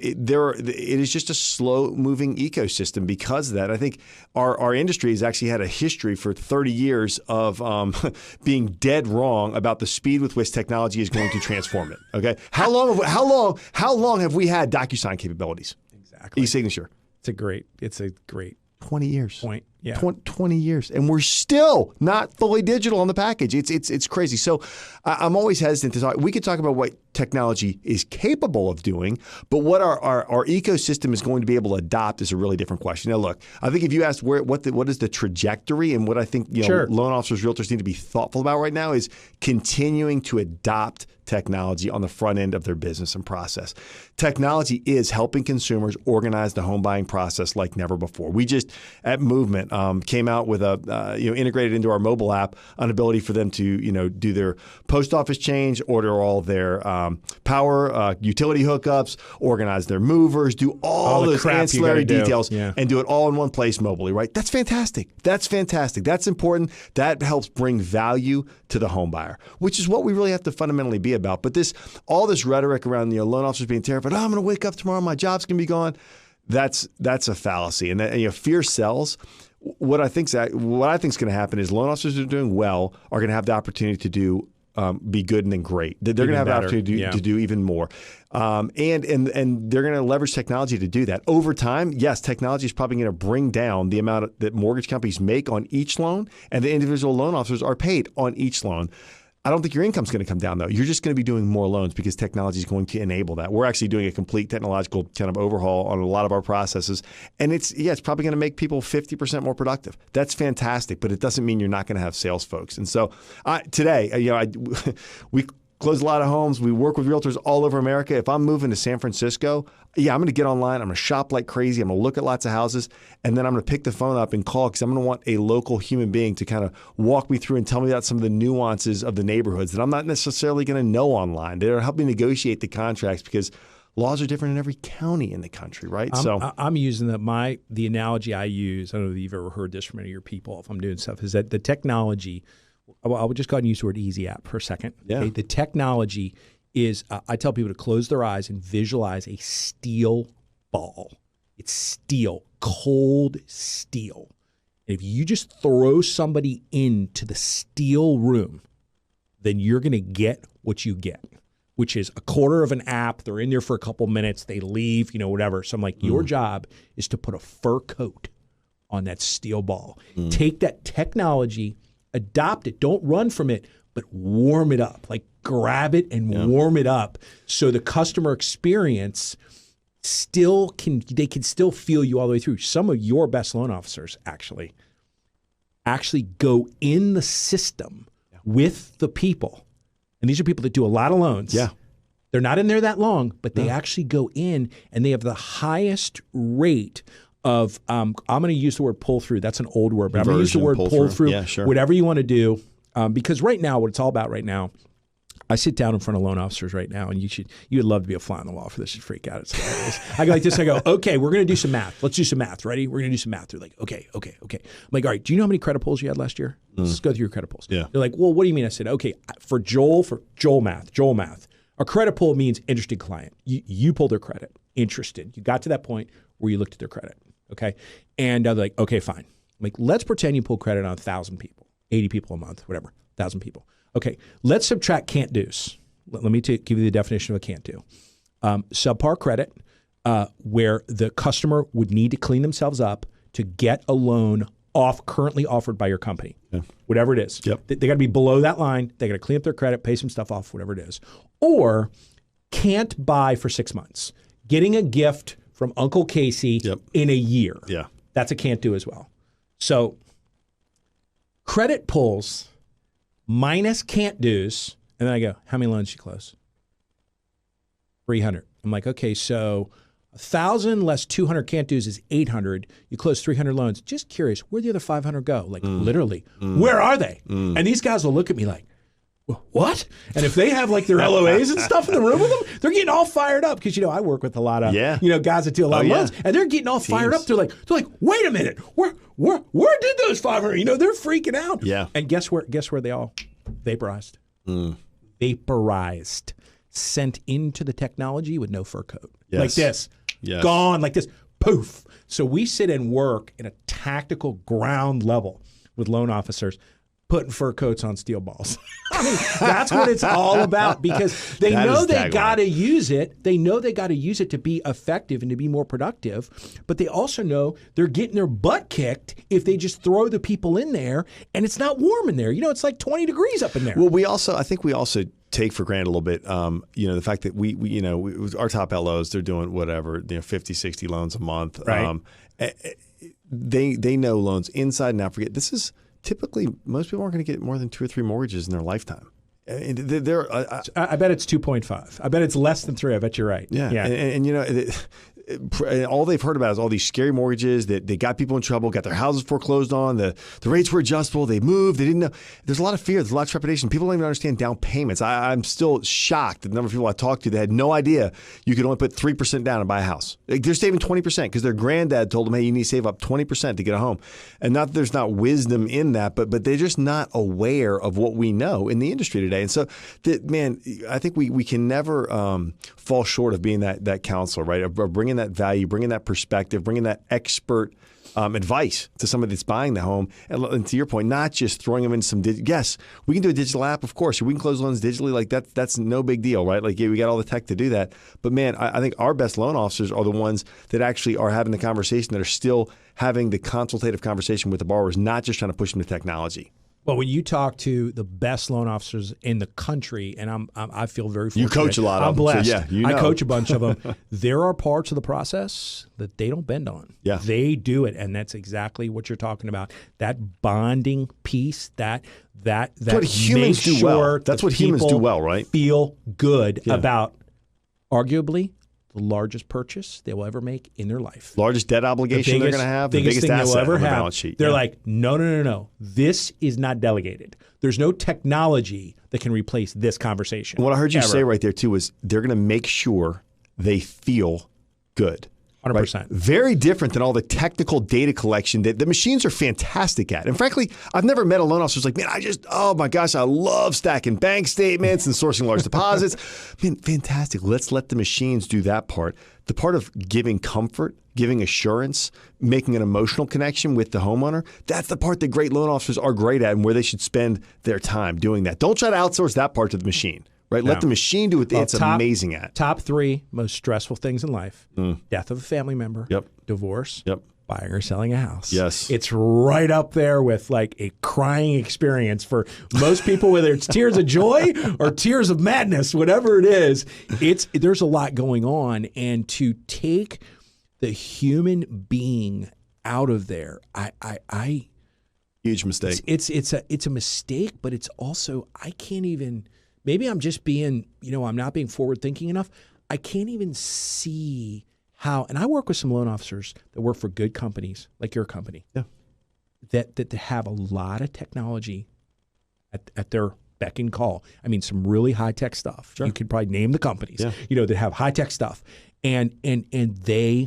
[SPEAKER 2] it is just a slow-moving ecosystem because of that. I think our industry has actually had a history for 30 years of being dead wrong about the speed with which technology is going to transform it. Okay, how long have we had DocuSign capabilities?
[SPEAKER 1] Exactly.
[SPEAKER 2] E-signature.
[SPEAKER 1] It's a great
[SPEAKER 2] 20 years
[SPEAKER 1] point. Yeah.
[SPEAKER 2] 20 years, and we're still not fully digital on the package. It's crazy. So I'm always hesitant to talk. We could talk about what technology is capable of doing, but what our ecosystem is going to be able to adopt is a really different question. Now, look, I think if you asked what is the trajectory, and what I think loan officers, realtors need to be thoughtful about right now is continuing to adopt technology on the front end of their business and process. Technology is helping consumers organize the home buying process like never before. We just at Movement came out with a integrated into our mobile app an ability for them to do their post office change, order all their power utility hookups, organize their movers, do all those ancillary details, and do it all in one place mobily. Right? That's fantastic. That's fantastic. That's important. That helps bring value to the home buyer, which is what we really have to fundamentally be about. But all this rhetoric around loan officers being terrified, I'm going to wake up tomorrow, my job's going to be gone. That's a fallacy, and fear sells. What I think's going to happen is loan officers who are doing well are going to have the opportunity to do be good and then great. They're going to have the opportunity to do even more, and they're going to leverage technology to do that. Over time, yes, technology is probably going to bring down the amount that mortgage companies make on each loan, and the individual loan officers are paid on each loan. I don't think your income's going to come down, though. You're just going to be doing more loans because technology is going to enable that. We're actually doing a complete technological kind of overhaul on a lot of our processes. And it's probably going to make people 50% more productive. That's fantastic, but it doesn't mean you're not going to have sales folks. And so today, we close a lot of homes. We work with realtors all over America. If I'm moving to San Francisco, I'm going to get online. I'm going to shop like crazy. I'm going to look at lots of houses, and then I'm going to pick the phone up and call because I'm going to want a local human being to kind of walk me through and tell me about some of the nuances of the neighborhoods that I'm not necessarily going to know online. They're helping negotiate the contracts because laws are different in every county in the country, right?
[SPEAKER 1] I'm using the analogy I use. I don't know if you've ever heard this from any of your people if I'm doing stuff, is that the technology, I would just go ahead and use the word easy app for a second.
[SPEAKER 2] Yeah.
[SPEAKER 1] Okay? The technology is, I tell people to close their eyes and visualize a steel ball. It's steel, cold steel. And if you just throw somebody into the steel room, then you're going to get what you get, which is a quarter of an app. They're in there for a couple minutes. They leave, whatever. So I'm like, your job is to put a fur coat on that steel ball. Take that technology, adopt it. Don't run from it, but warm it up. Like grab it and warm it up so the customer experience they can still feel you all the way through. Some of your best loan officers actually go in the system with the people. And these are people that do a lot of loans.
[SPEAKER 2] Yeah.
[SPEAKER 1] They're not in there that long, but they actually go in and they have the highest rate of, I'm going to use the word pull through. That's an old word, but I'm going to use the word pull through.
[SPEAKER 2] Yeah, sure.
[SPEAKER 1] Whatever you want to do. Because right now, what it's all about right now, I sit down in front of loan officers right now, and you would love to be a fly on the wall for this. You'd freak out. It's hilarious. I go like this. I go, okay, we're going to do some math. Let's do some math. Ready? We're going to do some math. They're like, okay. I'm like, all right, do you know how many credit pulls you had last year? Let's go through your credit pulls.
[SPEAKER 2] Yeah.
[SPEAKER 1] They're like, well, what do you mean? I said, okay, for Joel math. A credit pull means interested client. You pulled their credit. Interested. You got to that point where you looked at their credit. Okay. And they're like, okay, fine. I'm like, let's pretend you pull credit on 1,000 people, 80 people a month, whatever, 1,000 people. Okay. Let's subtract can't do's. Let me give you the definition of a can't do. Subpar credit, where the customer would need to clean themselves up to get a loan currently offered by your company, whatever it is.
[SPEAKER 2] Yep.
[SPEAKER 1] They got to be below that line. They got to clean up their credit, pay some stuff off, whatever it is. Or can't buy for 6 months. Getting a gift from Uncle Casey in a year.
[SPEAKER 2] Yeah.
[SPEAKER 1] That's a can't do as well. So credit pulls minus can't do's. And then I go, how many loans did you close? 300. I'm like, okay, so 1,000 less 200 can't do's is 800. You close 300 loans. Just curious, where'd the other 500 go? Like literally, where are they? And these guys will look at me like, what? And if they have like their LOAs and stuff in the room with them, they're getting all fired up because I work with a lot of guys that do a lot of loans, and they're getting all fired up. They're like, wait a minute, where did those 500? They're freaking out.
[SPEAKER 2] Yeah.
[SPEAKER 1] And guess where they all vaporized. Vaporized, sent into the technology with no fur coat.
[SPEAKER 2] Yes.
[SPEAKER 1] Like this, gone like this, poof. So we sit and work in a tactical ground level with loan officers, putting fur coats on steel balls. I mean, that's what it's all about, because they know they got to use it. They know they got to use it to be effective and to be more productive. But they also know they're getting their butt kicked if they just throw the people in there and it's not warm in there. You know, it's like 20 degrees up in there.
[SPEAKER 2] Well, I think we also take for granted a little bit, the fact that our top LOs, they're doing whatever, 50, 60 loans a month.
[SPEAKER 1] Right.
[SPEAKER 2] They know loans inside and out. Forget, this is typically, most people aren't going to get more than 2 or 3 mortgages in their lifetime. And
[SPEAKER 1] I bet it's 2.5. I bet it's less than 3. I bet you're right.
[SPEAKER 2] Yeah. And all they've heard about is all these scary mortgages that they got people in trouble, got their houses foreclosed on, the rates were adjustable, they moved, they didn't know. There's a lot of fear, there's a lot of trepidation. People don't even understand down payments. I'm still shocked at the number of people I talked to that had no idea you could only put 3% down and buy a house. Like, they're saving 20% because their granddad told them, hey, you need to save up 20% to get a home. And not that there's not wisdom in that, but they're just not aware of what we know in the industry today. And so, I think we can never fall short of being that counselor, right? Of bringing that value, bringing that perspective, bringing that expert advice to somebody that's buying the home. And to your point, not just throwing them in some yes, we can do a digital app, of course. We can close loans digitally. Like that's no big deal, right? Like, yeah, we got all the tech to do that. But man, I think our best loan officers are the ones that actually are having the conversation, that are still having the consultative conversation with the borrowers, not just trying to push them to technology.
[SPEAKER 1] Well, when you talk to the best loan officers in the country, and I feel very fortunate.
[SPEAKER 2] You coach a lot of them.
[SPEAKER 1] I'm blessed.
[SPEAKER 2] So yeah,
[SPEAKER 1] I coach a bunch of them. There are parts of the process that they don't bend on.
[SPEAKER 2] Yeah.
[SPEAKER 1] They do it, and that's exactly what you're talking about. That bonding piece, that
[SPEAKER 2] what humans do well. That's what humans do well, right?
[SPEAKER 1] Feel good about arguably the largest purchase they will ever make in their life.
[SPEAKER 2] Largest debt obligation they're going to have, the biggest asset on the balance sheet.
[SPEAKER 1] They're like, no. This is not delegated. There's no technology that can replace this conversation.
[SPEAKER 2] And what I heard you say right there, too, is they're going to make sure they feel good.
[SPEAKER 1] 100%.
[SPEAKER 2] Right? Very different than all the technical data collection that the machines are fantastic at. And frankly, I've never met a loan officer who's like, man, oh my gosh, I love stacking bank statements and sourcing large deposits. Man, fantastic. Let's let the machines do that part. The part of giving comfort, giving assurance, making an emotional connection with the homeowner, that's the part that great loan officers are great at and where they should spend their time doing that. Don't try to outsource that part to the machine. Right? Let the machine do what it's amazing at.
[SPEAKER 1] Top 3 most stressful things in life: death of a family member, divorce, buying or selling a house.
[SPEAKER 2] Yes.
[SPEAKER 1] It's right up there with like a crying experience for most people, whether it's tears of joy or tears of madness, whatever it is. There's a lot going on, and to take the human being out of there, I
[SPEAKER 2] huge mistake.
[SPEAKER 1] It's a mistake, but it's also, I can't even. Maybe I'm just being, I'm not being forward thinking enough. I can't even see how, and I work with some loan officers that work for good companies like your company, that have a lot of technology at their beck and call. I mean, some really high tech stuff. Sure. You could probably name the companies, that have high tech stuff, and they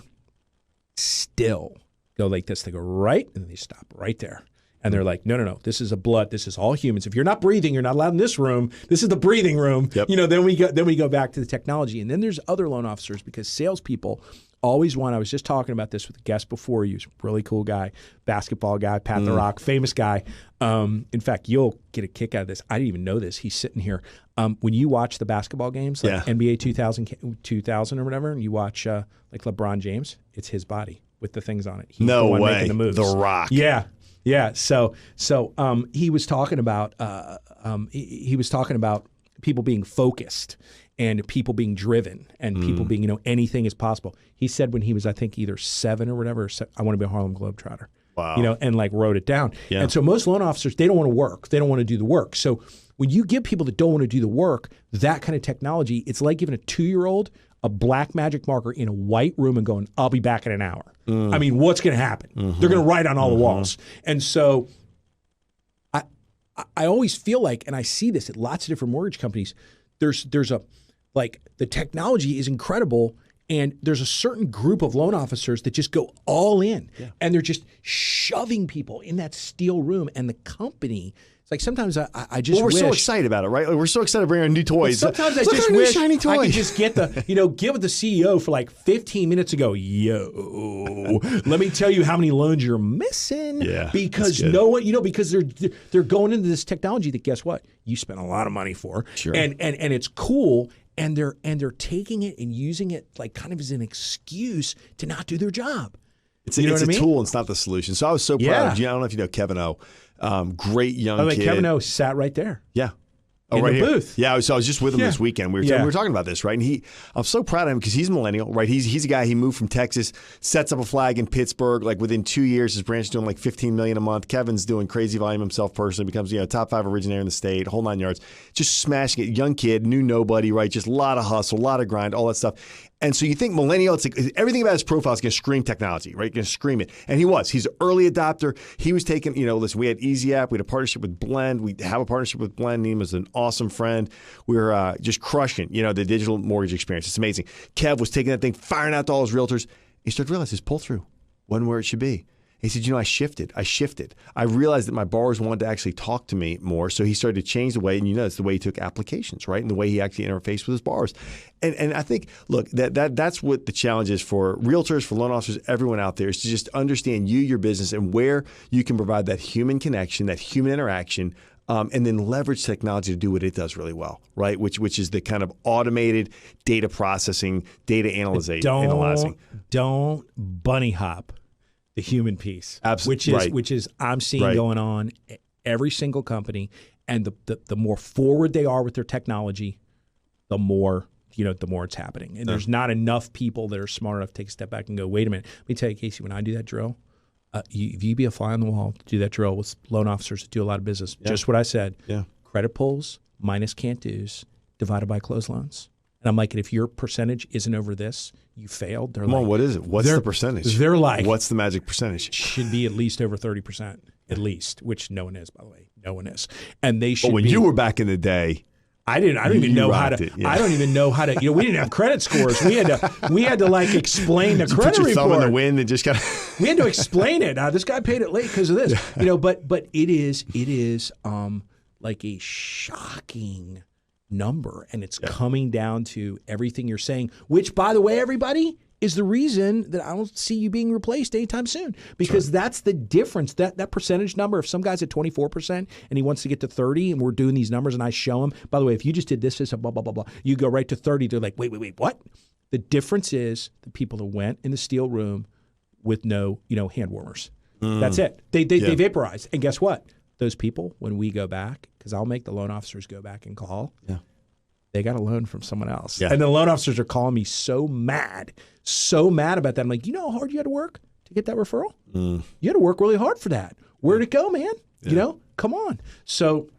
[SPEAKER 1] still go like this. They go right, and then they stop right there. And they're like, no, this is this is all humans. If you're not breathing, you're not allowed in this room. This is the breathing room. Yep. Then we go back to the technology. And then there's other loan officers, because salespeople always want, I was just talking about this with a guest before you, really cool guy, basketball guy, Pat the Rock, famous guy. In fact, you'll get a kick out of this. I didn't even know this. He's sitting here. When you watch the basketball games, like NBA 2000 or whatever, and you watch like LeBron James, it's his body with the things on it. He's
[SPEAKER 2] no
[SPEAKER 1] the one
[SPEAKER 2] way.
[SPEAKER 1] Making the moves.
[SPEAKER 2] The Rock.
[SPEAKER 1] Yeah. Yeah, so he was talking about people being focused and people being driven and people being anything is possible. He said when he was, I think, either 7 or whatever, I want to be a Harlem Globetrotter.
[SPEAKER 2] Wow.
[SPEAKER 1] And like wrote it down.
[SPEAKER 2] Yeah.
[SPEAKER 1] And so most loan officers, they don't want to work. They don't want to do the work. So when you give people that don't want to do the work that kind of technology, it's like giving a 2-year-old a black magic marker in a white room and going, I'll be back in an hour. I mean, what's going to happen? They're going to write on all the walls. And so I always feel like, and I see this at lots of different mortgage companies, there's a, like, the technology is incredible, and there's a certain group of loan officers that just go all in, and they're just shoving people in that steel room, and the company It's like sometimes I just
[SPEAKER 2] we're
[SPEAKER 1] wish.
[SPEAKER 2] so excited about it, right? Like, we're so excited to bring our new toys.
[SPEAKER 1] Sometimes I
[SPEAKER 2] Look
[SPEAKER 1] just
[SPEAKER 2] at our new
[SPEAKER 1] wish
[SPEAKER 2] shiny toy.
[SPEAKER 1] I could just get get with the CEO for like 15 minutes and go, yo, let me tell you how many loans you're missing.
[SPEAKER 2] Yeah,
[SPEAKER 1] because no one, because they're going into this technology that, guess what, you spent a lot of money for,
[SPEAKER 2] Sure.
[SPEAKER 1] and it's cool, and they're taking it and using it like kind of as an excuse to not do their job.
[SPEAKER 2] It's a tool, it's not the solution. So I was so proud of you. I don't know if you know Kevin O. Great young kid.
[SPEAKER 1] Kevin O sat right there.
[SPEAKER 2] Yeah.
[SPEAKER 1] In
[SPEAKER 2] right
[SPEAKER 1] the
[SPEAKER 2] here.
[SPEAKER 1] booth.
[SPEAKER 2] Yeah, so I was just with him this weekend. We were talking about this, right? And I'm so proud of him because he's a millennial, right? He's a guy, he moved from Texas, sets up a flag in Pittsburgh. Like within 2 years, his branch is doing like $15 million a month. Kevin's doing crazy volume himself personally, becomes top 5 originator in the state, whole 9 yards. Just smashing it. Young kid, knew nobody, right? Just a lot of hustle, a lot of grind, all that stuff. And so you think millennial, it's like everything about his profile is going to scream technology, right? Going to scream it. And he was. He's an early adopter. He was taking, listen, we had Easy App. We had a partnership with Blend. We have a partnership with Blend. He was an awesome friend. We were just crushing, the digital mortgage experience. It's amazing. Kev was taking that thing, firing out to all his realtors. He started to realize his pull-through wasn't where it should be. He said, I shifted. I realized that my borrowers wanted to actually talk to me more. So he started to change the way, and it's the way he took applications, right? And the way he actually interfaced with his borrowers. And I think, look, that's what the challenge is for realtors, for loan officers, everyone out there, is to just understand your business, and where you can provide that human connection, that human interaction, and then leverage technology to do what it does really well, right? Which is the kind of automated data processing, data analyzing.
[SPEAKER 1] Don't bunny hop the human piece,
[SPEAKER 2] Absolutely,
[SPEAKER 1] which is I'm seeing going on every single company, and the more forward they are with their technology, the more it's happening. And there's not enough people that are smart enough to take a step back and go, wait a minute. Let me tell you, Casey, when I do that drill, if you be a fly on the wall to do that drill with loan officers that do a lot of business, just what I said, credit pulls minus can't do's divided by closed loans. And I'm like, and if your percentage isn't over this, you failed. They're
[SPEAKER 2] Come on, what is it? What's the percentage?
[SPEAKER 1] They're like,
[SPEAKER 2] what's the magic percentage?
[SPEAKER 1] Should be at least over 30%, at least, which no one is, by the way. No one is. And they should
[SPEAKER 2] when
[SPEAKER 1] be.
[SPEAKER 2] you were back in the day,
[SPEAKER 1] I don't even know how to. I don't even know how to. We didn't have credit scores. We had to like explain the credit report.
[SPEAKER 2] Put your thumb in the wind and just
[SPEAKER 1] We had to explain it. This guy paid it late because of this. But it is like a shocking number, and it's coming down to everything you're saying, which, by the way, everybody, is the reason that I don't see you being replaced anytime soon, because that's the difference. That percentage number, if some guy's at 24% and he wants to get to 30, and we're doing these numbers and I show him, by the way, if you just did this, blah, blah, blah, blah, you go right to 30, they're like, wait, what? The difference is the people that went in the steel room with no, hand warmers. That's it. They vaporize. And guess what? Those people, when we go back, because I'll make the loan officers go back and call, they got a loan from someone else. Yeah. And the loan officers are calling me so mad about that. I'm like, you know how hard you had to work to get that referral? You had to work really hard for that. Where'd it go, man? Come on. So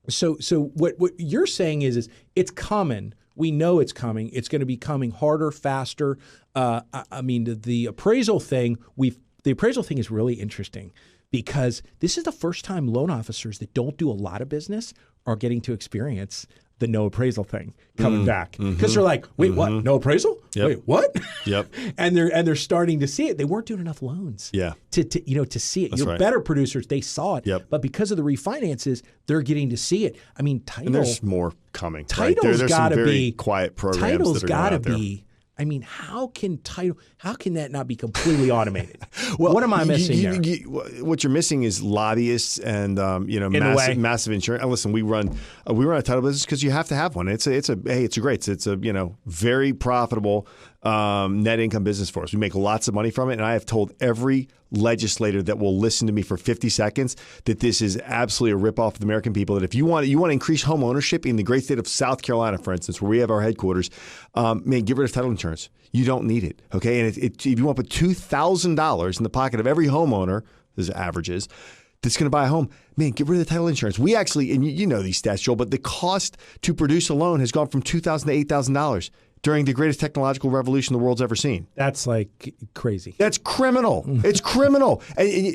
[SPEAKER 1] what you're saying is it's coming. We know it's coming. It's going to be coming harder, faster. I mean, the appraisal thing, the appraisal thing is really interesting, because this is the first time loan officers that don't do a lot of business are getting to experience the no appraisal thing coming back, because they're like, wait, what? No appraisal? Wait, what?
[SPEAKER 2] Yep.
[SPEAKER 1] and they're starting to see it. They weren't doing enough loans. To see it. Your better producers, they saw it. But because of the refinances, they're getting to see it. I mean, title.
[SPEAKER 2] And there's more coming.
[SPEAKER 1] Title's got to be
[SPEAKER 2] quiet programs.
[SPEAKER 1] Title's
[SPEAKER 2] got to
[SPEAKER 1] be. I mean, how can that not be completely automated? Well, what am I missing there?
[SPEAKER 2] What you're missing is lobbyists and massive insurance. And listen, we run a title business because you have to have one. It's a very profitable net income business for us. We make lots of money from it, and I have told every legislator that will listen to me for 50 seconds that this is absolutely a ripoff of the American people. That if you want to increase home ownership in the great state of South Carolina, for instance, where we have our headquarters, get rid of title insurance. You don't need it, okay? And if you want to put $2,000 in the pocket of every homeowner, this averages, that's going to buy a home, man, get rid of the title insurance. We actually, and you know these stats, Joel, but the cost to produce a loan has gone from $2,000 to $8,000 during the greatest technological revolution the world's ever seen.
[SPEAKER 1] That's like crazy.
[SPEAKER 2] That's criminal. It's criminal.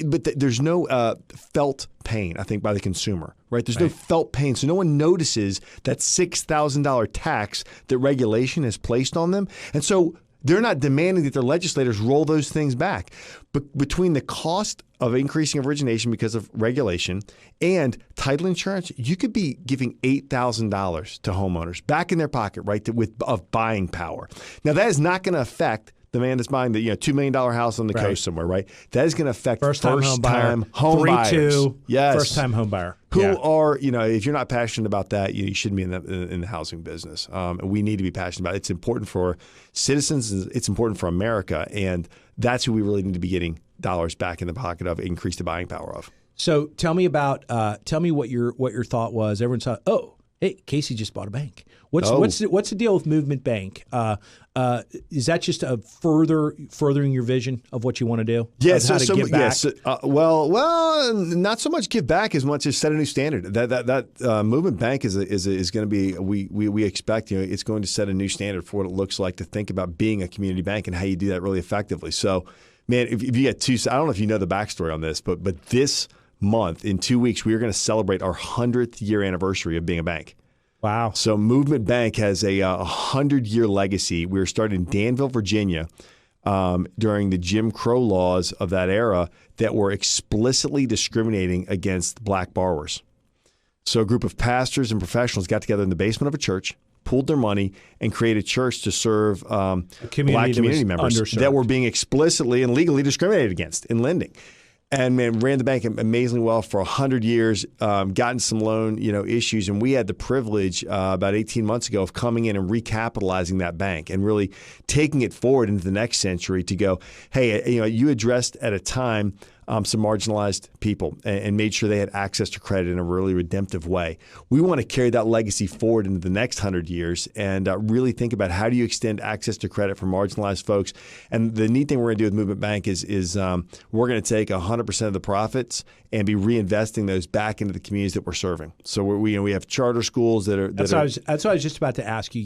[SPEAKER 2] But there's no felt pain, I think, by the consumer, right? There's no felt pain. So no one notices that $6,000 tax that regulation has placed on them. And so They're not demanding that their legislators roll those things back. But between the cost of increasing origination because of regulation and title insurance, you could be giving $8,000 to homeowners back in their pocket, right, of buying power. Now, that is not going to affect the man that's buying the $2 million house on the coast somewhere, right? That is going to affect first-time home buyers.
[SPEAKER 1] 3-2,
[SPEAKER 2] Yes.
[SPEAKER 1] First-time home buyer.
[SPEAKER 2] Who are, if you're not passionate about that, you shouldn't be in the housing business. And we need to be passionate about it. It's important for citizens. It's important for America. And that's who we really need to be getting dollars back in the pocket of, increase the buying power of.
[SPEAKER 1] So tell me what your thought was. Everyone saw, oh, hey, Casey just bought a bank. What's the deal with Movement Bank? Is that just a furthering your vision of what you want to do?
[SPEAKER 2] Yeah,
[SPEAKER 1] give back?
[SPEAKER 2] Yes. Well, not so much give back as much as set a new standard. That Movement Bank is going to be we expect it's going to set a new standard for what it looks like to think about being a community bank and how you do that really effectively. So, man, if you get I don't know if you know the backstory on this, but this month in 2 weeks we are going to celebrate our 100th year anniversary of being a bank.
[SPEAKER 1] Wow.
[SPEAKER 2] So Movement Bank has a 100-year legacy. We were started in Danville, Virginia during the Jim Crow laws of that era that were explicitly discriminating against black borrowers. So a group of pastors and professionals got together in the basement of a church, pooled their money, and created a church to serve black community members that were being explicitly and legally discriminated against in lending. And man, ran the bank amazingly well for 100 years, gotten some loan issues. And we had the privilege about 18 months ago of coming in and recapitalizing that bank and really taking it forward into the next century to go, hey, you addressed at a time some marginalized people and made sure they had access to credit in a really redemptive way. We want to carry that legacy forward into the next 100 years and really think about how do you extend access to credit for marginalized folks. And the neat thing we're going to do with Movement Bank is we're going to take 100% of the profits and be reinvesting those back into the communities that we're serving. So we have charter schools that are.
[SPEAKER 1] That's what I was just about to ask you.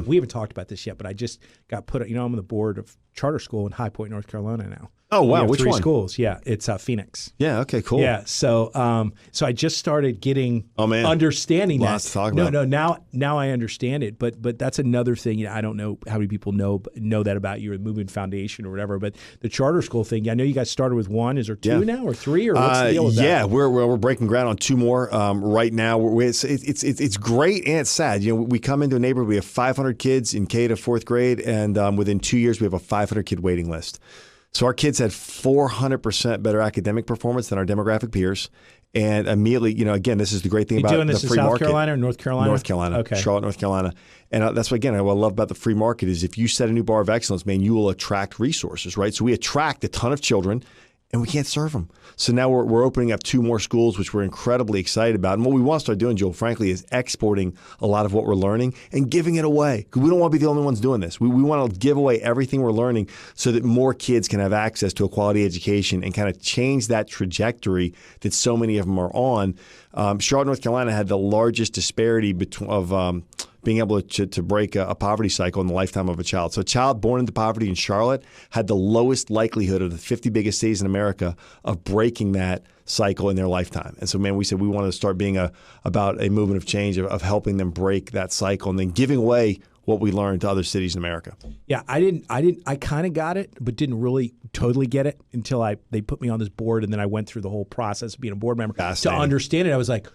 [SPEAKER 1] We haven't talked about this yet, but I just got put. I'm on the board of charter school in High Point, North Carolina now.
[SPEAKER 2] Oh wow! Which
[SPEAKER 1] 3
[SPEAKER 2] one?
[SPEAKER 1] Schools. Yeah, it's Phoenix.
[SPEAKER 2] Yeah. Okay. Cool.
[SPEAKER 1] Yeah. So I just started getting understanding
[SPEAKER 2] Lots
[SPEAKER 1] that.
[SPEAKER 2] To talk about.
[SPEAKER 1] No. Now I understand it. But that's another thing. I don't know how many people know that about you or the Movement Foundation or whatever. But the charter school thing. I know you guys started with 1. Is there 2 now or 3 or what's the deal with that?
[SPEAKER 2] Yeah, we're breaking ground on 2 more right now. It's great and it's sad. We come into a neighborhood. We have 500 kids in K to 4th grade, and within 2 years we have a 500 kid waiting list. So our kids had 400% better academic performance than our demographic peers. And immediately, this is the great thing about the free market.
[SPEAKER 1] You doing this in South Carolina or North Carolina?
[SPEAKER 2] North Carolina.
[SPEAKER 1] Okay.
[SPEAKER 2] Charlotte, North Carolina. And that's what I love about the free market is if you set a new bar of excellence, man, you will attract resources, right? So we attract a ton of children and we can't serve them. So now we're opening up 2 more schools, which we're incredibly excited about. And what we want to start doing, Joel, frankly, is exporting a lot of what we're learning and giving it away. Because we don't want to be the only ones doing this. We want to give away everything we're learning so that more kids can have access to a quality education and kind of change that trajectory that so many of them are on. Charlotte, North Carolina had the largest disparity of being able to break a poverty cycle in the lifetime of a child. So a child born into poverty in Charlotte had the lowest likelihood of the 50 biggest cities in America of breaking that cycle in their lifetime. And so, man, we said we wanted to start being about a movement of change of helping them break that cycle and then giving away what we learned to other cities in America.
[SPEAKER 1] Yeah, I kind of got it, but didn't really totally get it until they put me on this board, and then I went through the whole process of being a board member. To understand it, I was like,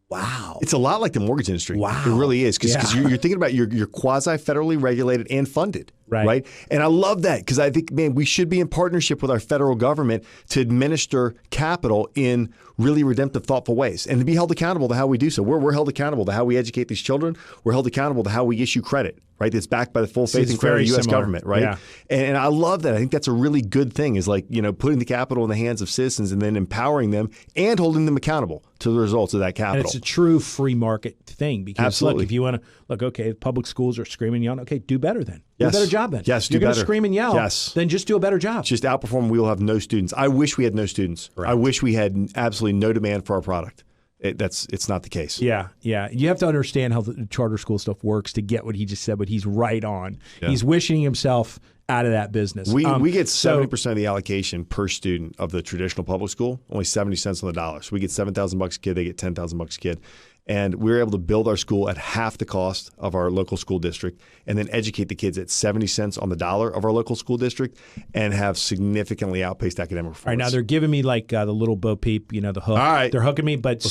[SPEAKER 1] wow.
[SPEAKER 2] It's a lot like the mortgage industry.
[SPEAKER 1] Wow.
[SPEAKER 2] It really is. Because you're thinking about you're quasi-federally regulated and funded. Right. And I love that because I think, man, we should be in partnership with our federal government to administer capital in really redemptive, thoughtful ways and to be held accountable to how we do so. We're held accountable to how we educate these children. We're held accountable to how we issue credit, right? That's backed by the full faith and credit of the U.S. government, right? Yeah. And I love that. I think that's a really good thing is putting the capital in the hands of citizens and then empowering them and holding them accountable to the results of that capital.
[SPEAKER 1] And it's a true free market thing because
[SPEAKER 2] Absolutely.
[SPEAKER 1] Look, if you want to okay, public schools are screaming, yelling, okay, do better then.
[SPEAKER 2] Yes.
[SPEAKER 1] Do a better job then.
[SPEAKER 2] Yes, do
[SPEAKER 1] You're going
[SPEAKER 2] better.
[SPEAKER 1] to scream and yell.
[SPEAKER 2] Yes.
[SPEAKER 1] Then just do a better job.
[SPEAKER 2] Just outperform. We will have no students. I wish we had no students.
[SPEAKER 1] Correct.
[SPEAKER 2] I wish we had absolutely no demand for our product. It's not the case.
[SPEAKER 1] Yeah. You have to understand how the charter school stuff works to get what he just said, but he's right on. Yeah. He's wishing himself out of that business.
[SPEAKER 2] We get 70% of the allocation per student of the traditional public school, only 70 cents on the dollar. So we get $7,000 a kid, they get $10,000 a kid. And we were able to build our school at half the cost of our local school district and then educate the kids at 70 cents on the dollar of our local school district and have significantly outpaced academic performance.
[SPEAKER 1] All right, now they're giving me like the little Bo Peep, you know, the hook.
[SPEAKER 2] All right.
[SPEAKER 1] They're hooking me, but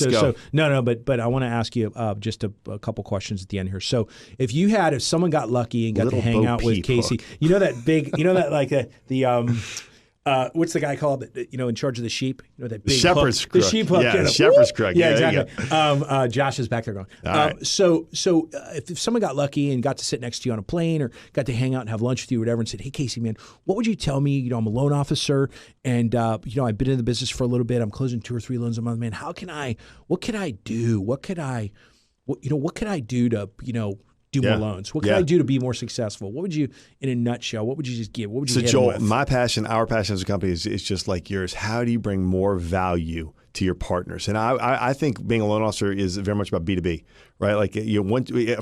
[SPEAKER 2] No,
[SPEAKER 1] but I want to ask you just a couple questions at the end here. So if someone got lucky and got
[SPEAKER 2] little
[SPEAKER 1] to hang
[SPEAKER 2] Bo
[SPEAKER 1] out with
[SPEAKER 2] Peep
[SPEAKER 1] Casey,
[SPEAKER 2] hook.
[SPEAKER 1] you know that big, you know that like what's the guy called? You know, in charge of the sheep. You know that big
[SPEAKER 2] shepherd's
[SPEAKER 1] hook,
[SPEAKER 2] crook.
[SPEAKER 1] the sheep hook.
[SPEAKER 2] Yeah, shepherd's crook.
[SPEAKER 1] Yeah,
[SPEAKER 2] Yeah,
[SPEAKER 1] exactly. Josh is back there going.
[SPEAKER 2] right.
[SPEAKER 1] So if someone got lucky and got to sit next to you on a plane or got to hang out and have lunch with you or whatever, and said, "Hey, Casey, man, what would you tell me? You know, I'm a loan officer, and you know, I've been in the business for a little bit. I'm closing 2 or 3 loans a month. Man, what could I do? What could I do to, you know, do more loans? What can I do to be more successful? What would you, in a nutshell, what would you just give? What would you
[SPEAKER 2] So,
[SPEAKER 1] hit
[SPEAKER 2] Joel,
[SPEAKER 1] with?
[SPEAKER 2] my passion, our passion as a company is just like yours. How do you bring more value to your partners? And I think being a loan officer is very much about B2B, right? Like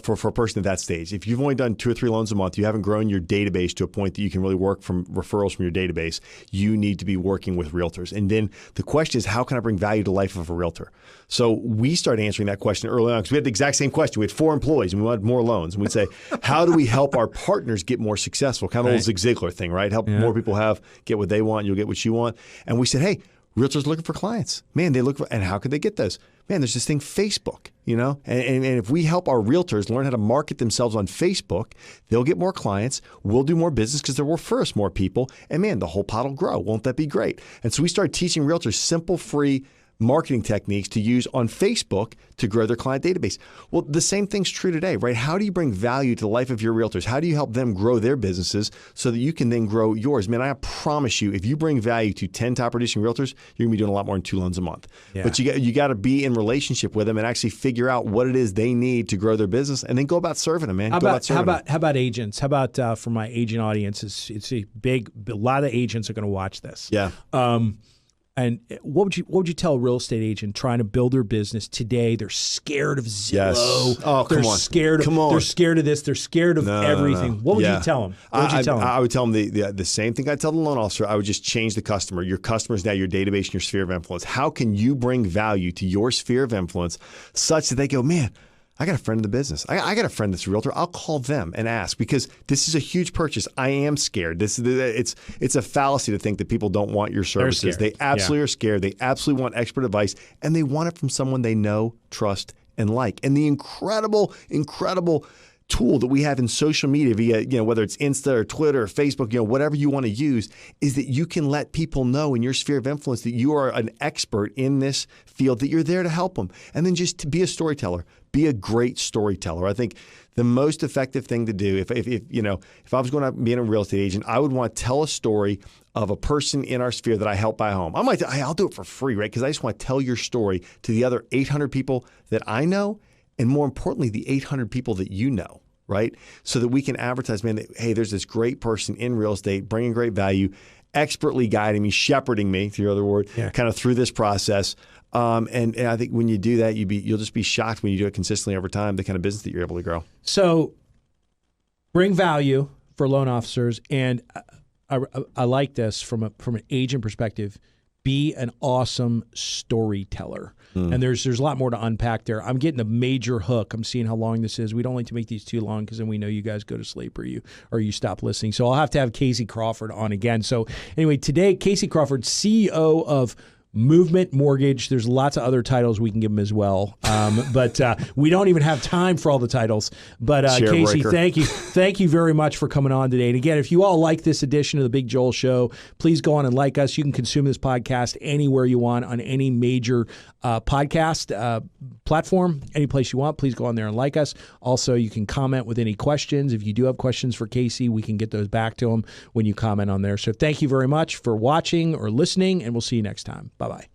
[SPEAKER 2] for a person at that stage, if you've only done 2 or 3 loans a month, you haven't grown your database to a point that you can really work from referrals from your database. You need to be working with realtors. And then the question is, how can I bring value to the life of a realtor? So we started answering that question early on because we had the exact same question. We had 4 employees and we wanted more loans. And we'd say, how do we help our partners get more successful? Kind of the old Zig Ziglar thing, right? Help more people get what they want, you'll get what you want. And we said, hey, realtors looking for clients. Man, they look for, and how could they get those? Man, there's this thing, Facebook, you know? And if we help our realtors learn how to market themselves on Facebook, they'll get more clients. We'll do more business because they'll refer us more people. And man, the whole pot will grow. Won't that be great? And so we started teaching realtors simple, free marketing techniques to use on Facebook to grow their client database. Well, the same thing's true today, right? How do you bring value to the life of your realtors? How do you help them grow their businesses so that you can then grow yours? Man, I promise you, if you bring value to 10 top producing realtors, you're gonna be doing a lot more than 2 loans a month. Yeah. But you got to be in relationship with them and actually figure out what it is they need to grow their business, and then go about serving them, man. How
[SPEAKER 1] about agents? How about for my agent audience? It's a lot of agents are going to watch this.
[SPEAKER 2] Yeah.
[SPEAKER 1] And what would you tell a real estate agent trying to build their business today? They're scared of Zillow.
[SPEAKER 2] Yes. Oh, come on.
[SPEAKER 1] They're scared of this. They're scared of everything. No. What would you tell them?
[SPEAKER 2] I would tell them the same thing I tell the loan officer. I would just change the customer. Your customer is now your database and your sphere of influence. How can you bring value to your sphere of influence such that they go, man, I got a friend in the business. I got a friend that's a realtor. I'll call them and ask, because this is a huge purchase. I am scared. It's a fallacy to think that people don't want your services. They absolutely are scared. They absolutely want expert advice, and they want it from someone they know, trust, and like. And the incredible tool that we have in social media via, whether it's Insta or Twitter or Facebook, whatever you want to use, is that you can let people know in your sphere of influence that you are an expert in this field, that you're there to help them. And then just to be a storyteller. Be a great storyteller. I think the most effective thing to do, if I was going to be a real estate agent, I would want to tell a story of a person in our sphere that I help buy a home. I'll do it for free, right? Because I just want to tell your story to the other 800 people that I know, and more importantly, the 800 people that you know, right? So that we can advertise, man, that, hey, there's this great person in real estate bringing great value, expertly guiding me, shepherding me, to your other word, kind of through this process. And I think when you do that, you'll just be shocked when you do it consistently over time, the kind of business that you're able to grow.
[SPEAKER 1] So bring value for loan officers. And I like this from an agent perspective. Be an awesome storyteller. And there's a lot more to unpack there. I'm getting a major hook. I'm seeing how long this is. We don't like to make these too long because then we know you guys go to sleep or you stop listening. So I'll have to have Casey Crawford on again. So anyway, today, Casey Crawford, CEO of Movement Mortgage. There's lots of other titles we can give him as well, but we don't even have time for all the titles. But Casey, thank you very much for coming on today. And again, if you all like this edition of the Big Joel Show, please go on and like us. You can consume this podcast anywhere you want on any major podcast platform, any place you want. Please go on there and like us. Also, you can comment with any questions. If you do have questions for Casey, we can get those back to him when you comment on there. So thank you very much for watching or listening, and we'll see you next time. Bye-bye.